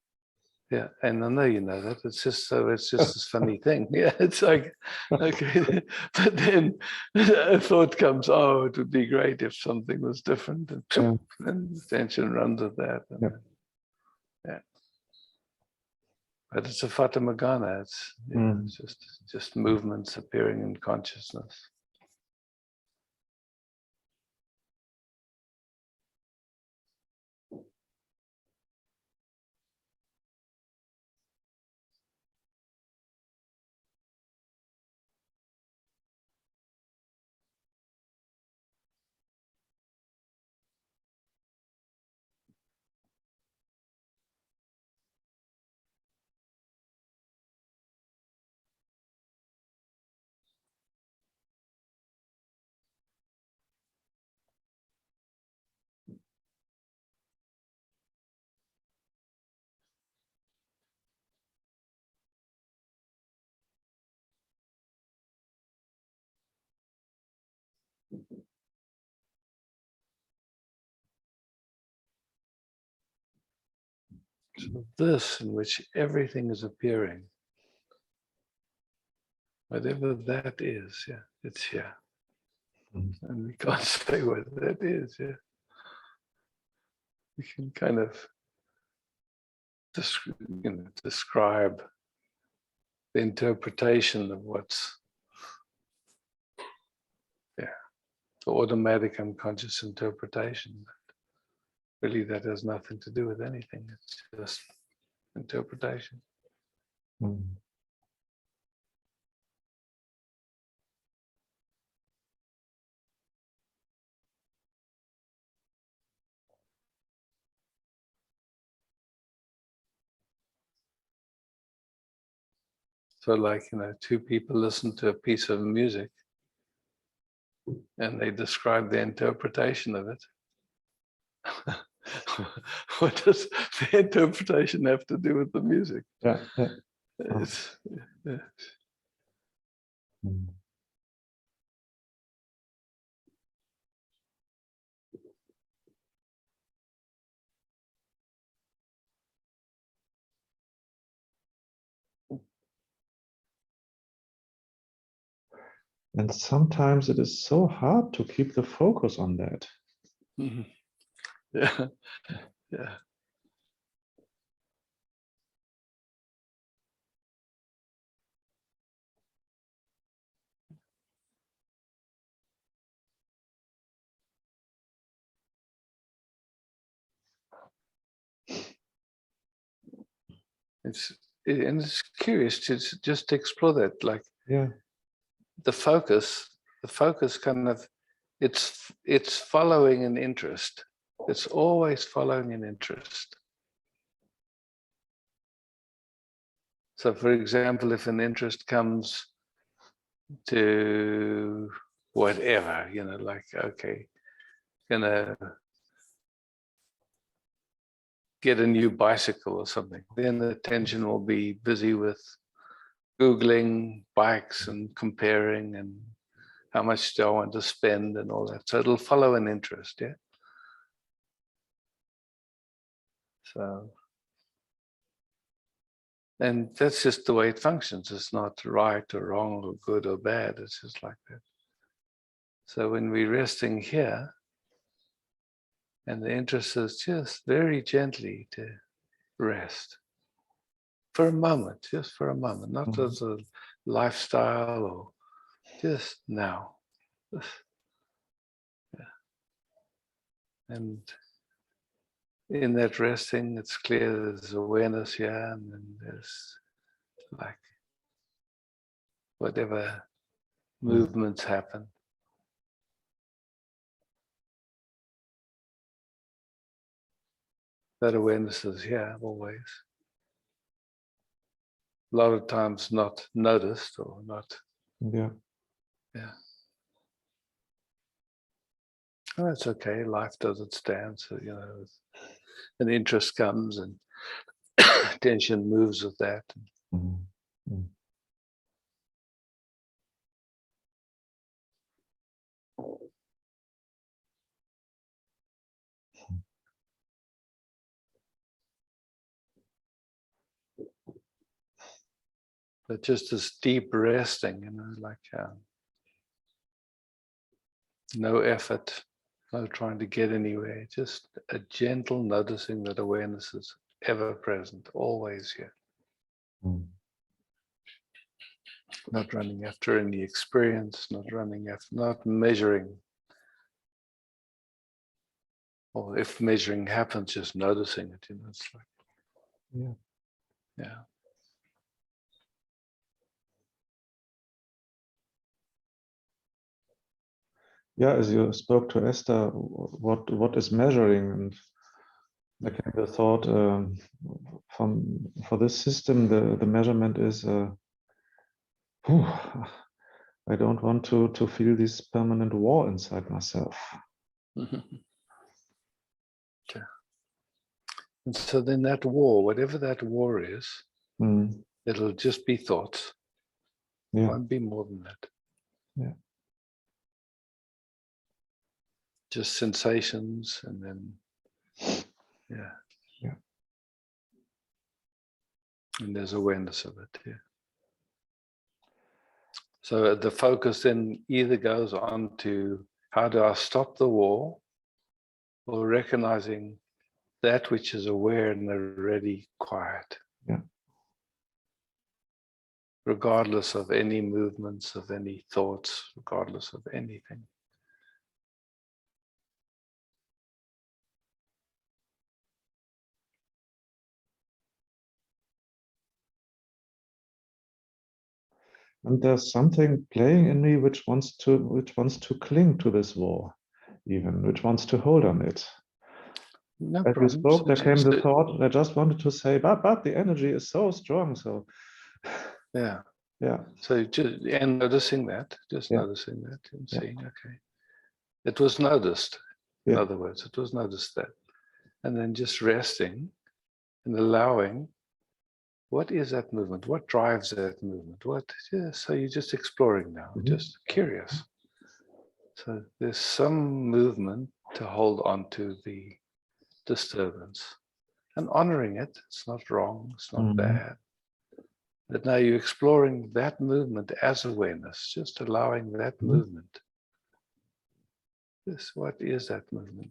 Yeah, and I know you know that. It's just this funny thing. Yeah, it's like, okay, but then a thought comes, oh, it would be great if something was different, and then attention runs at that. And, yeah. But it's a Fata Morgana. It's, you know, it's just movements appearing in consciousness. So this, in which everything is appearing, whatever that is, yeah, it's here. And we can't say what that is, yeah. We can kind of describe the interpretation of what's, the automatic unconscious interpretation. Really, that has nothing to do with anything. It's just interpretation. So like, you know, two people listen to a piece of music and they describe the interpretation of it. What does the interpretation have to do with the music? Yeah. It's, yeah. And sometimes it is so hard to keep the focus on that. Mhm. Yeah, yeah. And it's curious to just explore that. Like, Yeah. The focus kind of, it's following an interest. It's always following an interest. So for example, if an interest comes to whatever, you know, like, okay, gonna get a new bicycle or something, then the attention will be busy with Googling bikes and comparing and how much do I want to spend and all that. So it'll follow an interest, yeah. So, and that's just the way it functions. It's not right or wrong or good or bad. It's just like that. So when we're resting here, and the interest is just very gently to rest for a moment, just for a moment, not as a lifestyle or just now. Just, yeah. And in that resting, it's clear there's awareness here, and then there's like whatever movements happen. That awareness is here always. A lot of times not noticed or not. Yeah. Yeah. Oh, it's okay. Life doesn't stand. So, you know, an interest comes and attention moves with that. But just this deep resting, you know, like no effort, no trying to get anywhere, just a gentle noticing that awareness is ever present, always here. Not running after any experience, not running after, not measuring. Or if measuring happens, just noticing it, you know, it's like, yeah. Yeah, as you spoke to Esther, what is measuring, and there came the thought for this system, the measurement is I don't want to feel this permanent war inside myself. Okay. And so then that war, whatever that war is, it'll just be thoughts. It won't be more than that. Yeah. Just sensations, and then and there's awareness of it. Yeah. So the focus then either goes on to how do I stop the war, or recognizing that which is aware and already quiet. Yeah. Regardless of any movements, of any thoughts, regardless of anything. And there's something playing in me which wants to cling to this war, even which wants to hold on it. No As you problem. spoke, there came the thought. I just wanted to say, but the energy is so strong. So yeah. Yeah. So just and noticing that, noticing that and seeing, okay, it was noticed. In other words, it was noticed that, and then just resting and allowing. What is that movement? What drives that movement? What? Yeah, so you're just exploring now, just curious. So there's some movement to hold on to the disturbance and honoring it. It's not wrong. It's not bad. But now you're exploring that movement as awareness, just allowing that movement. This, what is that movement?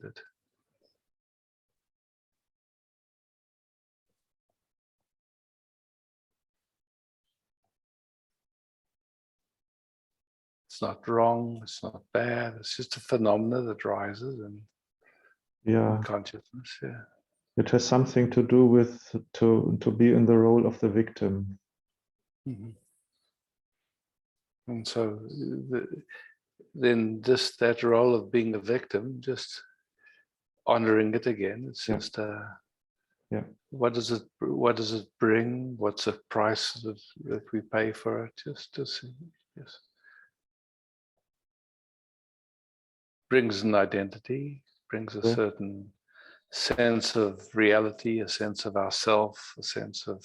It's not wrong, it's not bad, it's just a phenomena that rises in consciousness. Yeah. It has something to do with to be in the role of the victim. And so then just that role of being a victim, just honoring it again. It's Yeah. just Yeah. what does it bring? What's the price that we pay for it? Just to see. Yes. Brings an identity, brings a Yeah. certain sense of reality, a sense of ourself, a sense of,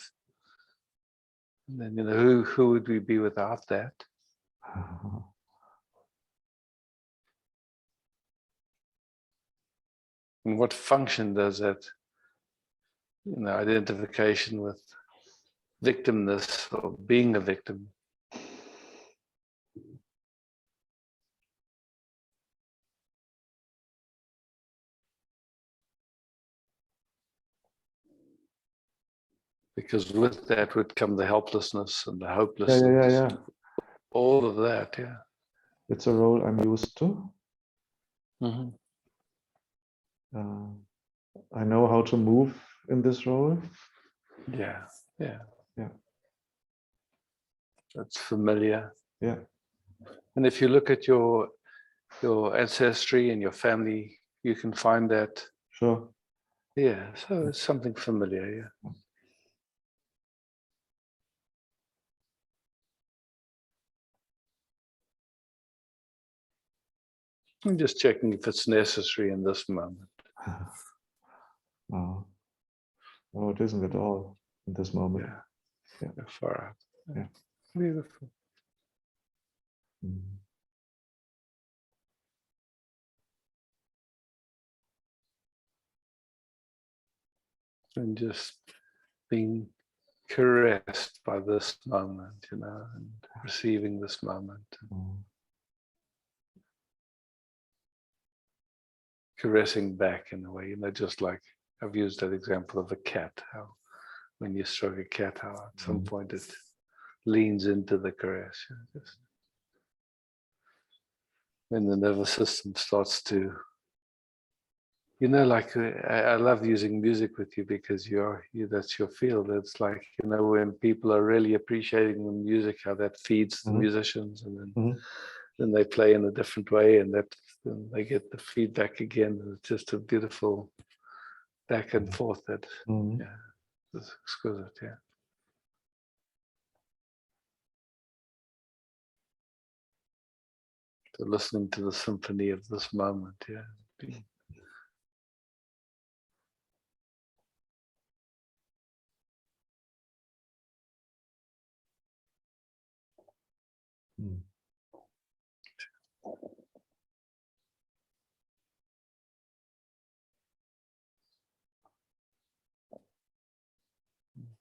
and then, you know, who would we be without that? And what function does that, you know, identification with victimness or being a victim? Because with that would come the helplessness and the hopelessness, Yeah. all of that, yeah. It's a role I'm used to. Mm-hmm. I know how to move in this role. Yeah. Yeah. That's familiar. Yeah. And if you look at your ancestry and your family, you can find that. Sure. Yeah, so it's something familiar, yeah. I'm just checking if it's necessary in this moment. No. No, it isn't at all in this moment. Yeah. Far out. Yeah. Beautiful. Mm. And just being caressed by this moment, you know, and receiving this moment. Mm. Caressing back in a way, you know, just like I've used that example of a cat, how when you stroke a cat, how at some point it leans into the caress. You know, just when the nervous system starts to, you know, like I love using music with you because that's your field. It's like, you know, when people are really appreciating the music, how that feeds the musicians, and then they play in a different way, and then they get the feedback again. It's just a beautiful back and forth that, yeah, it's exquisite, yeah. So listening to the symphony of this moment, yeah.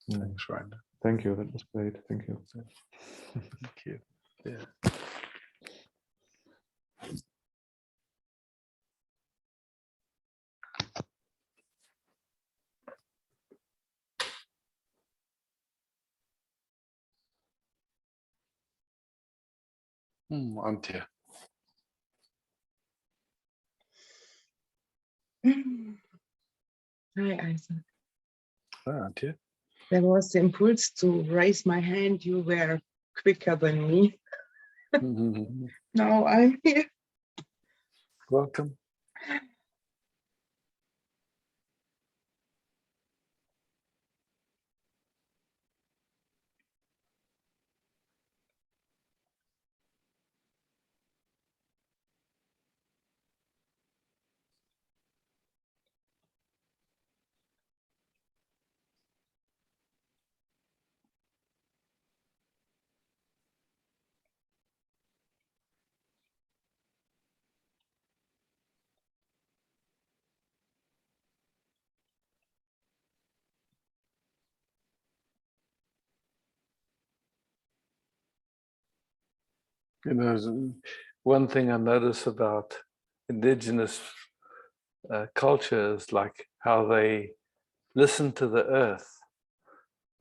Thanks, Rainer. Thank you. That was great. Thank you. Thank you. Yeah. Antje. Hi, Isaac. Antje. There was the impulse to raise my hand. You were quicker than me. Now I'm here. Welcome. You know, one thing I notice about indigenous culture is like how they listen to the earth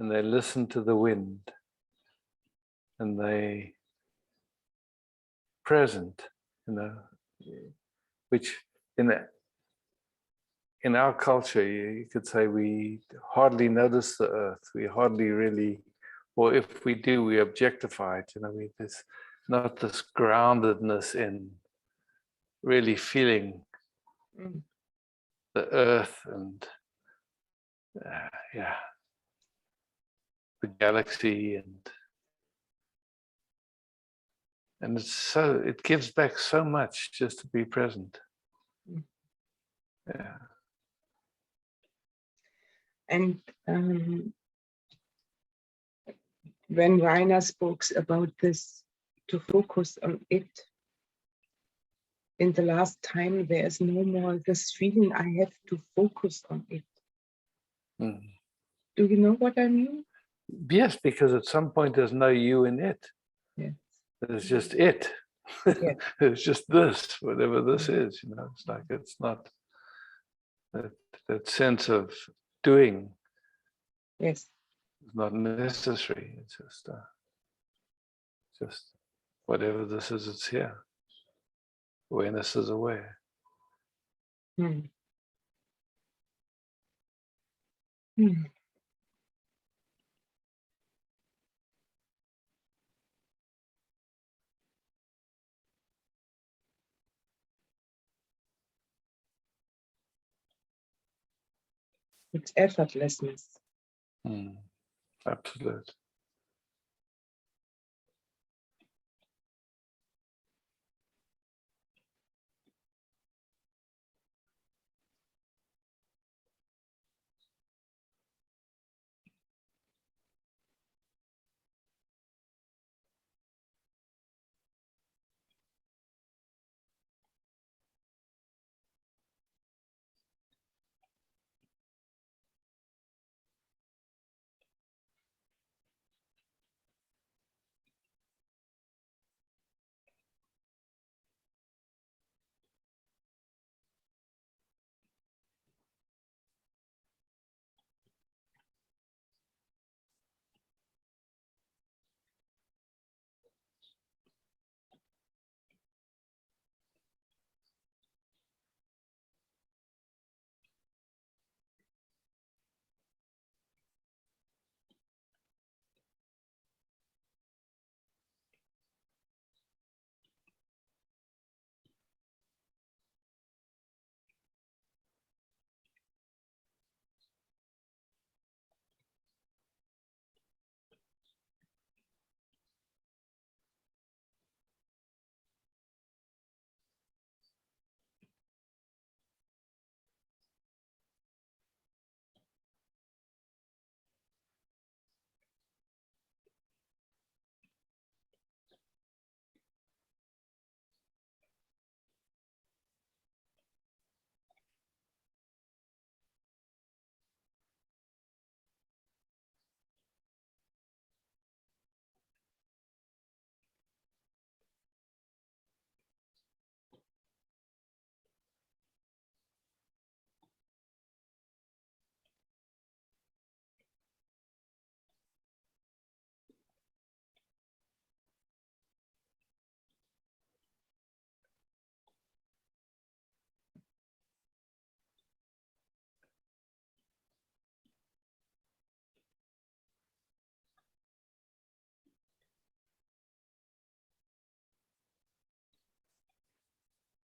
and they listen to the wind and they present, you know, which in our culture, you could say we hardly notice the earth. We hardly really, or if we do, we objectify it. You know, not this groundedness in really feeling Mm. the earth and the galaxy, and it's so, it gives back so much just to be present. Mm. Yeah. And when Rainer spoke about this, to focus on it, in the last time, there's no more this feeling I have to focus on it. Mm. Do you know what I mean? Yes, because at some point there's no you in it. Yes. There's just it. Yeah. It's just this, whatever this is, you know, it's like, it's not that sense of doing Yes. is not necessary. It's just whatever this is, it's here. Awareness is aware. Hmm. Hmm. It's effortlessness. Mm. Absolute.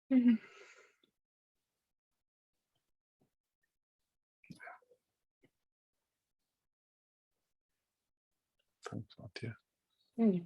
Mhm. Thanks, Mattia. Hmm.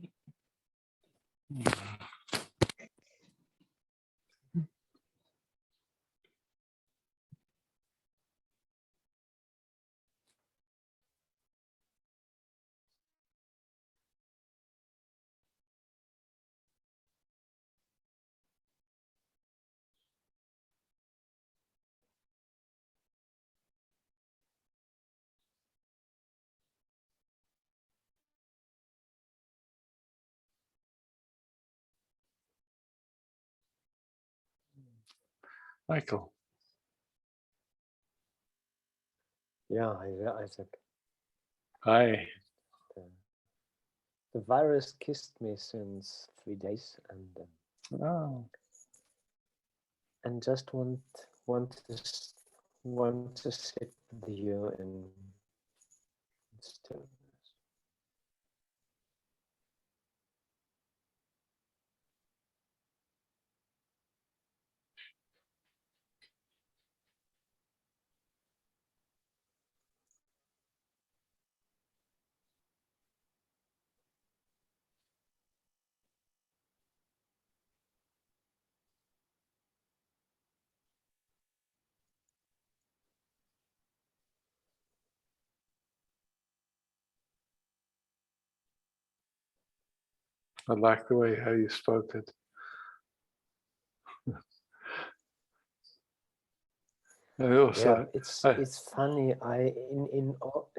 Michael. Yeah, hi, Isaac. Hi. The virus kissed me since 3 days, Oh. and just want to sit with you in stillness. I like the way how you spoke it. I also, Yeah, it's I- funny. In all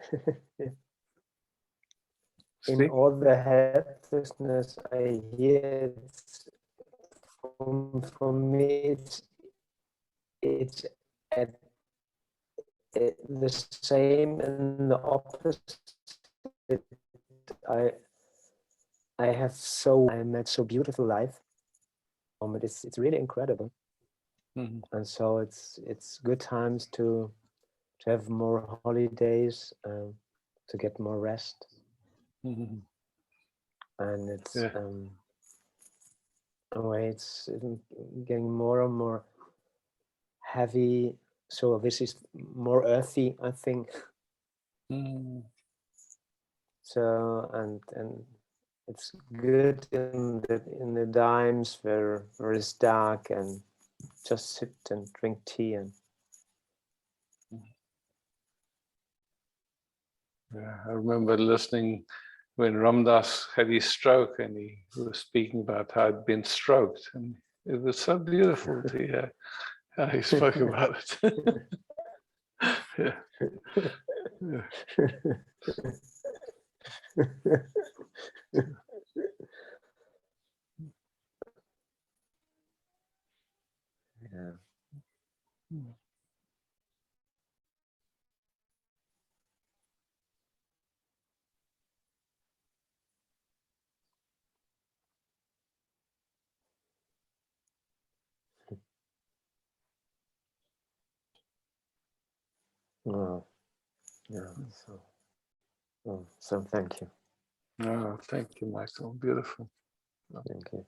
in Speak. all the helplessness I hear, for me it's at the same and the opposite. I met so beautiful life. It's really incredible. Mhm. And so it's good times to have more holidays, to get more rest, Mhm. and it's Yeah. it's getting more and more heavy. So this is more earthy, I think. Mhm. So and it's good in the times where it's dark and just sit and drink tea and Yeah, I remember listening when Ramdas had his stroke and he was speaking about how he'd been stroked, and it was so beautiful to hear how he spoke about it. Yeah. Yeah. yeah. Oh, yeah. So thank you. Oh, thank you, Michael. Beautiful. Thank you.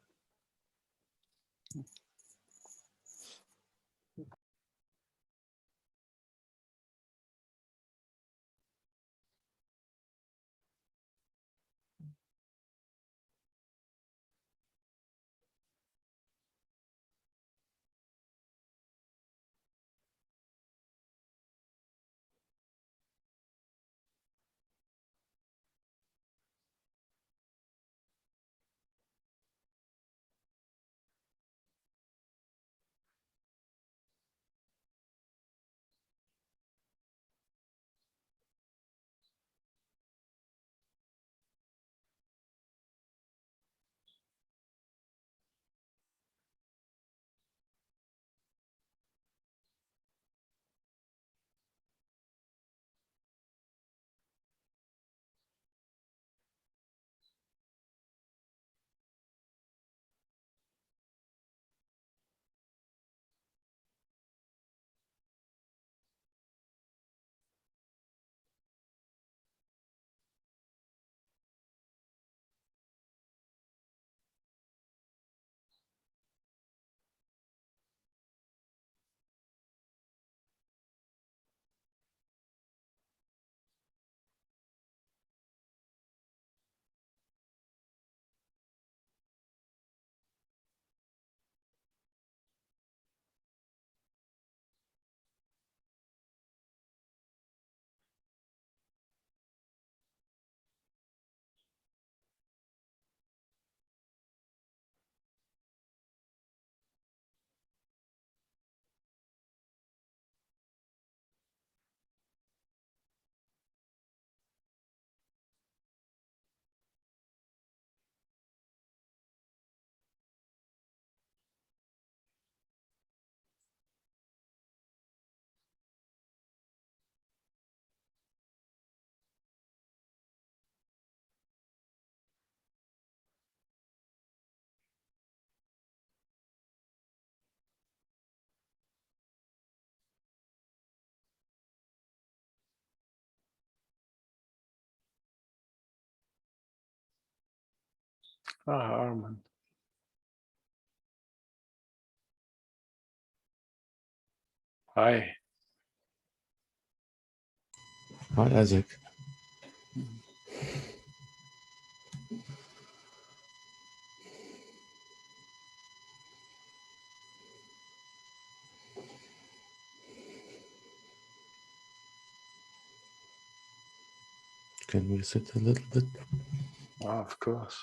Ah, Armin. Hi. Hi, Isaac. Can we sit a little bit? Oh, of course.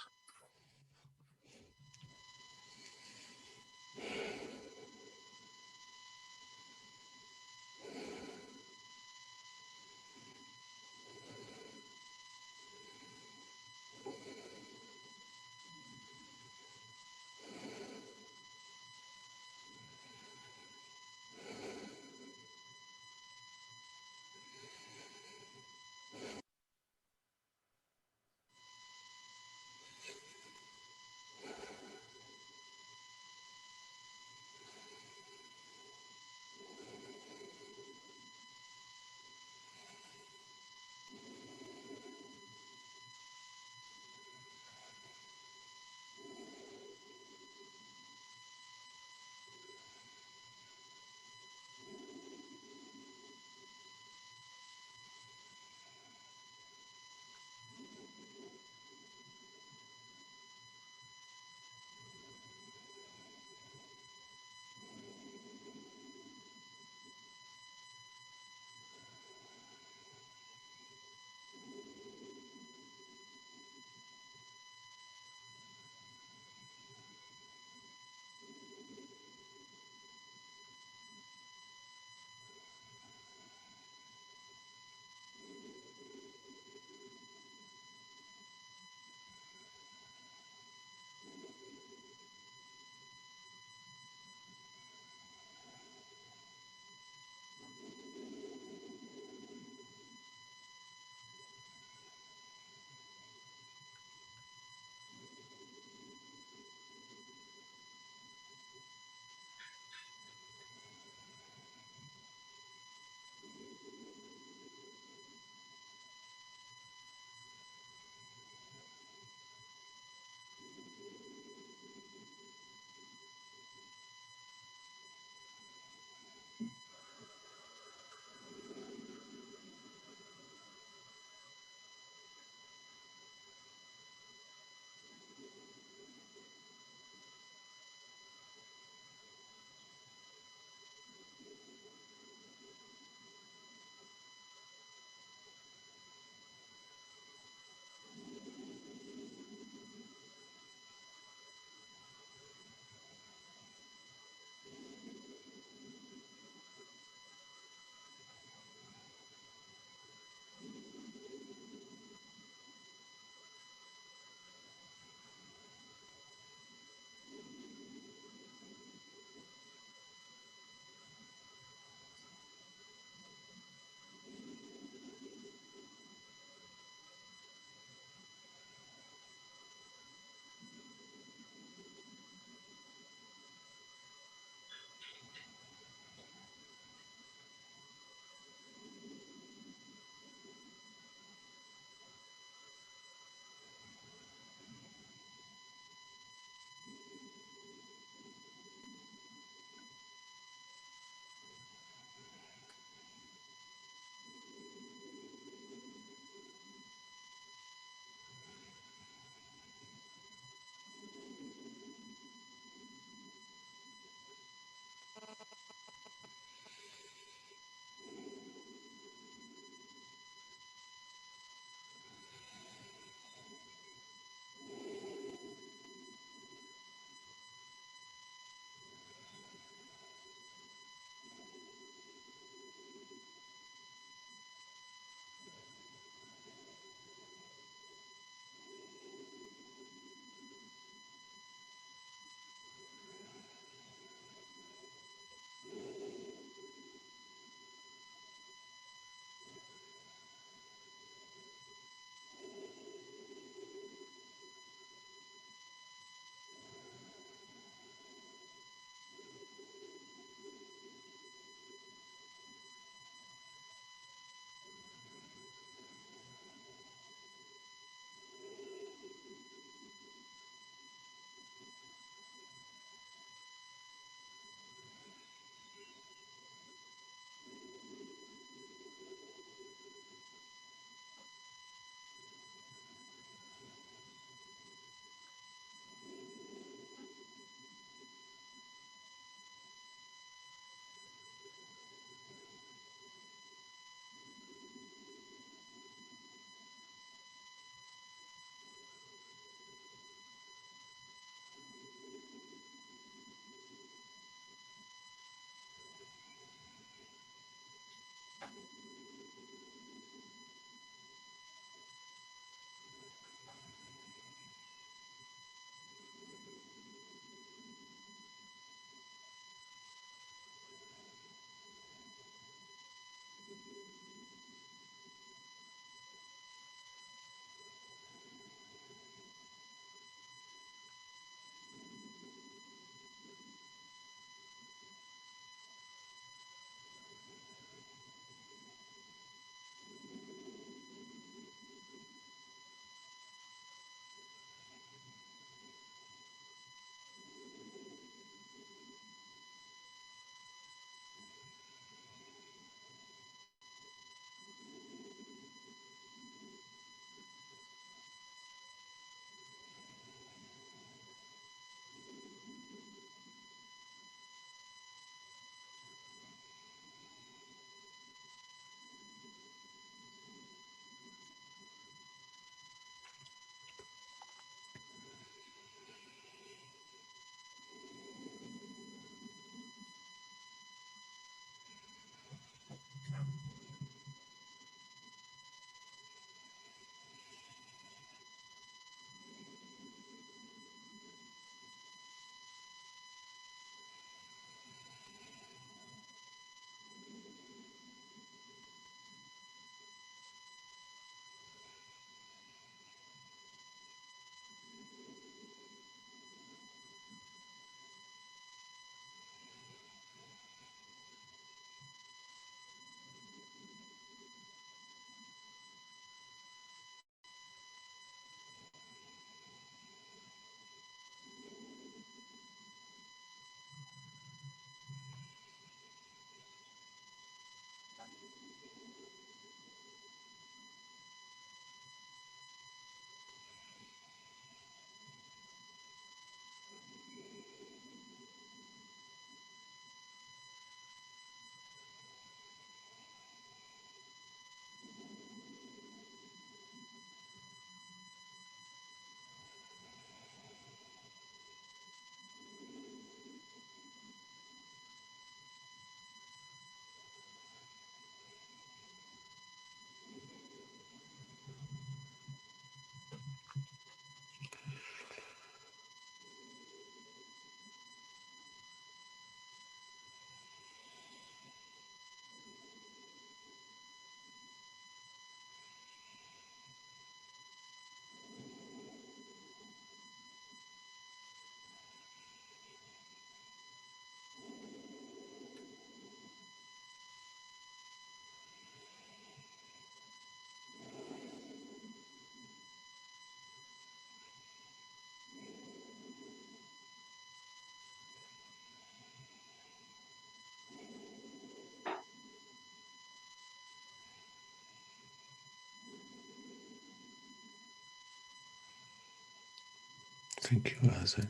Thank you, Isaac.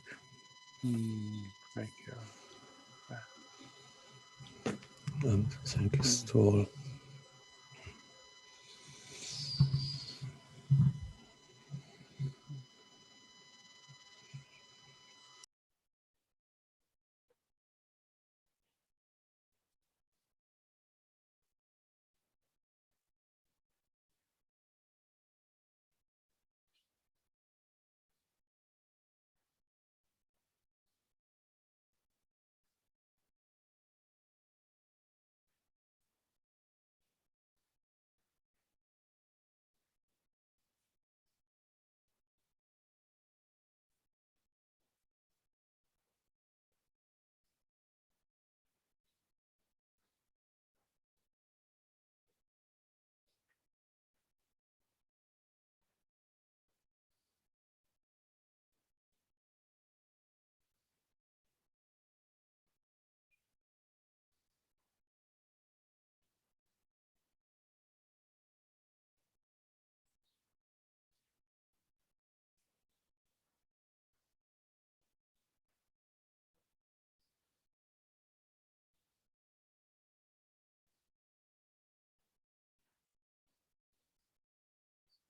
Thank you. And thanks to all.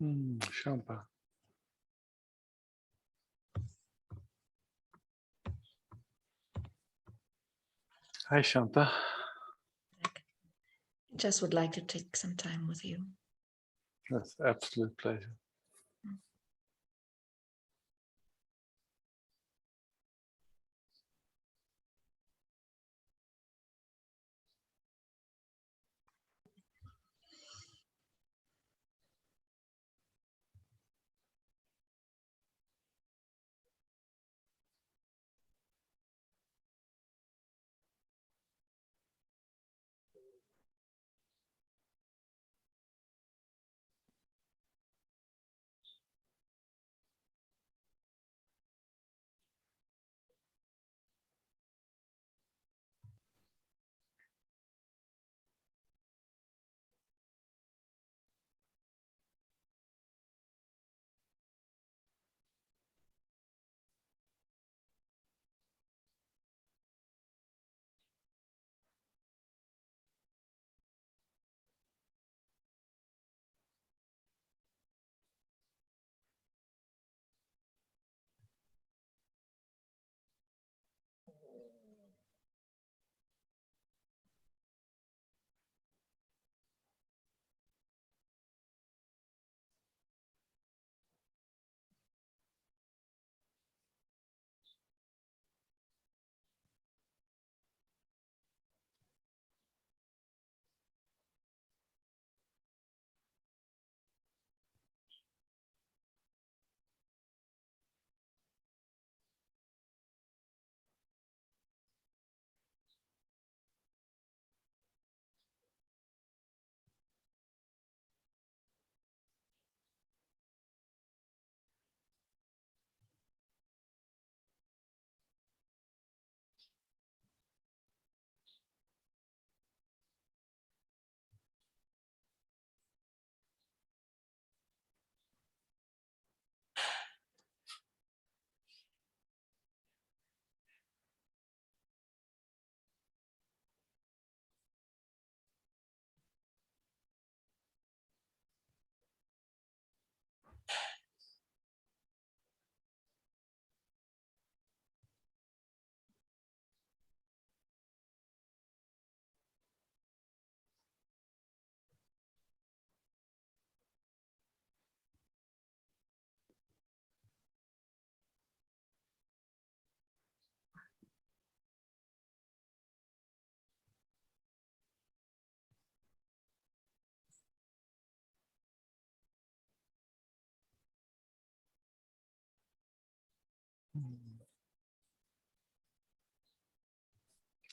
Shampa. Hi, Shampa. Just would like to take some time with you. That's absolute pleasure.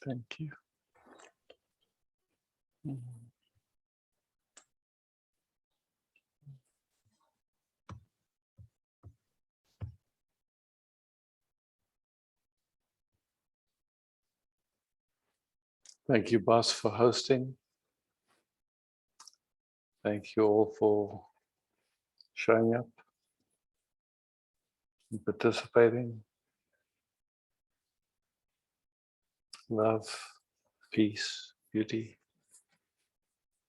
Thank you. Thank you, Bas, for hosting. Thank you all for showing up. and participating. Love, peace, beauty.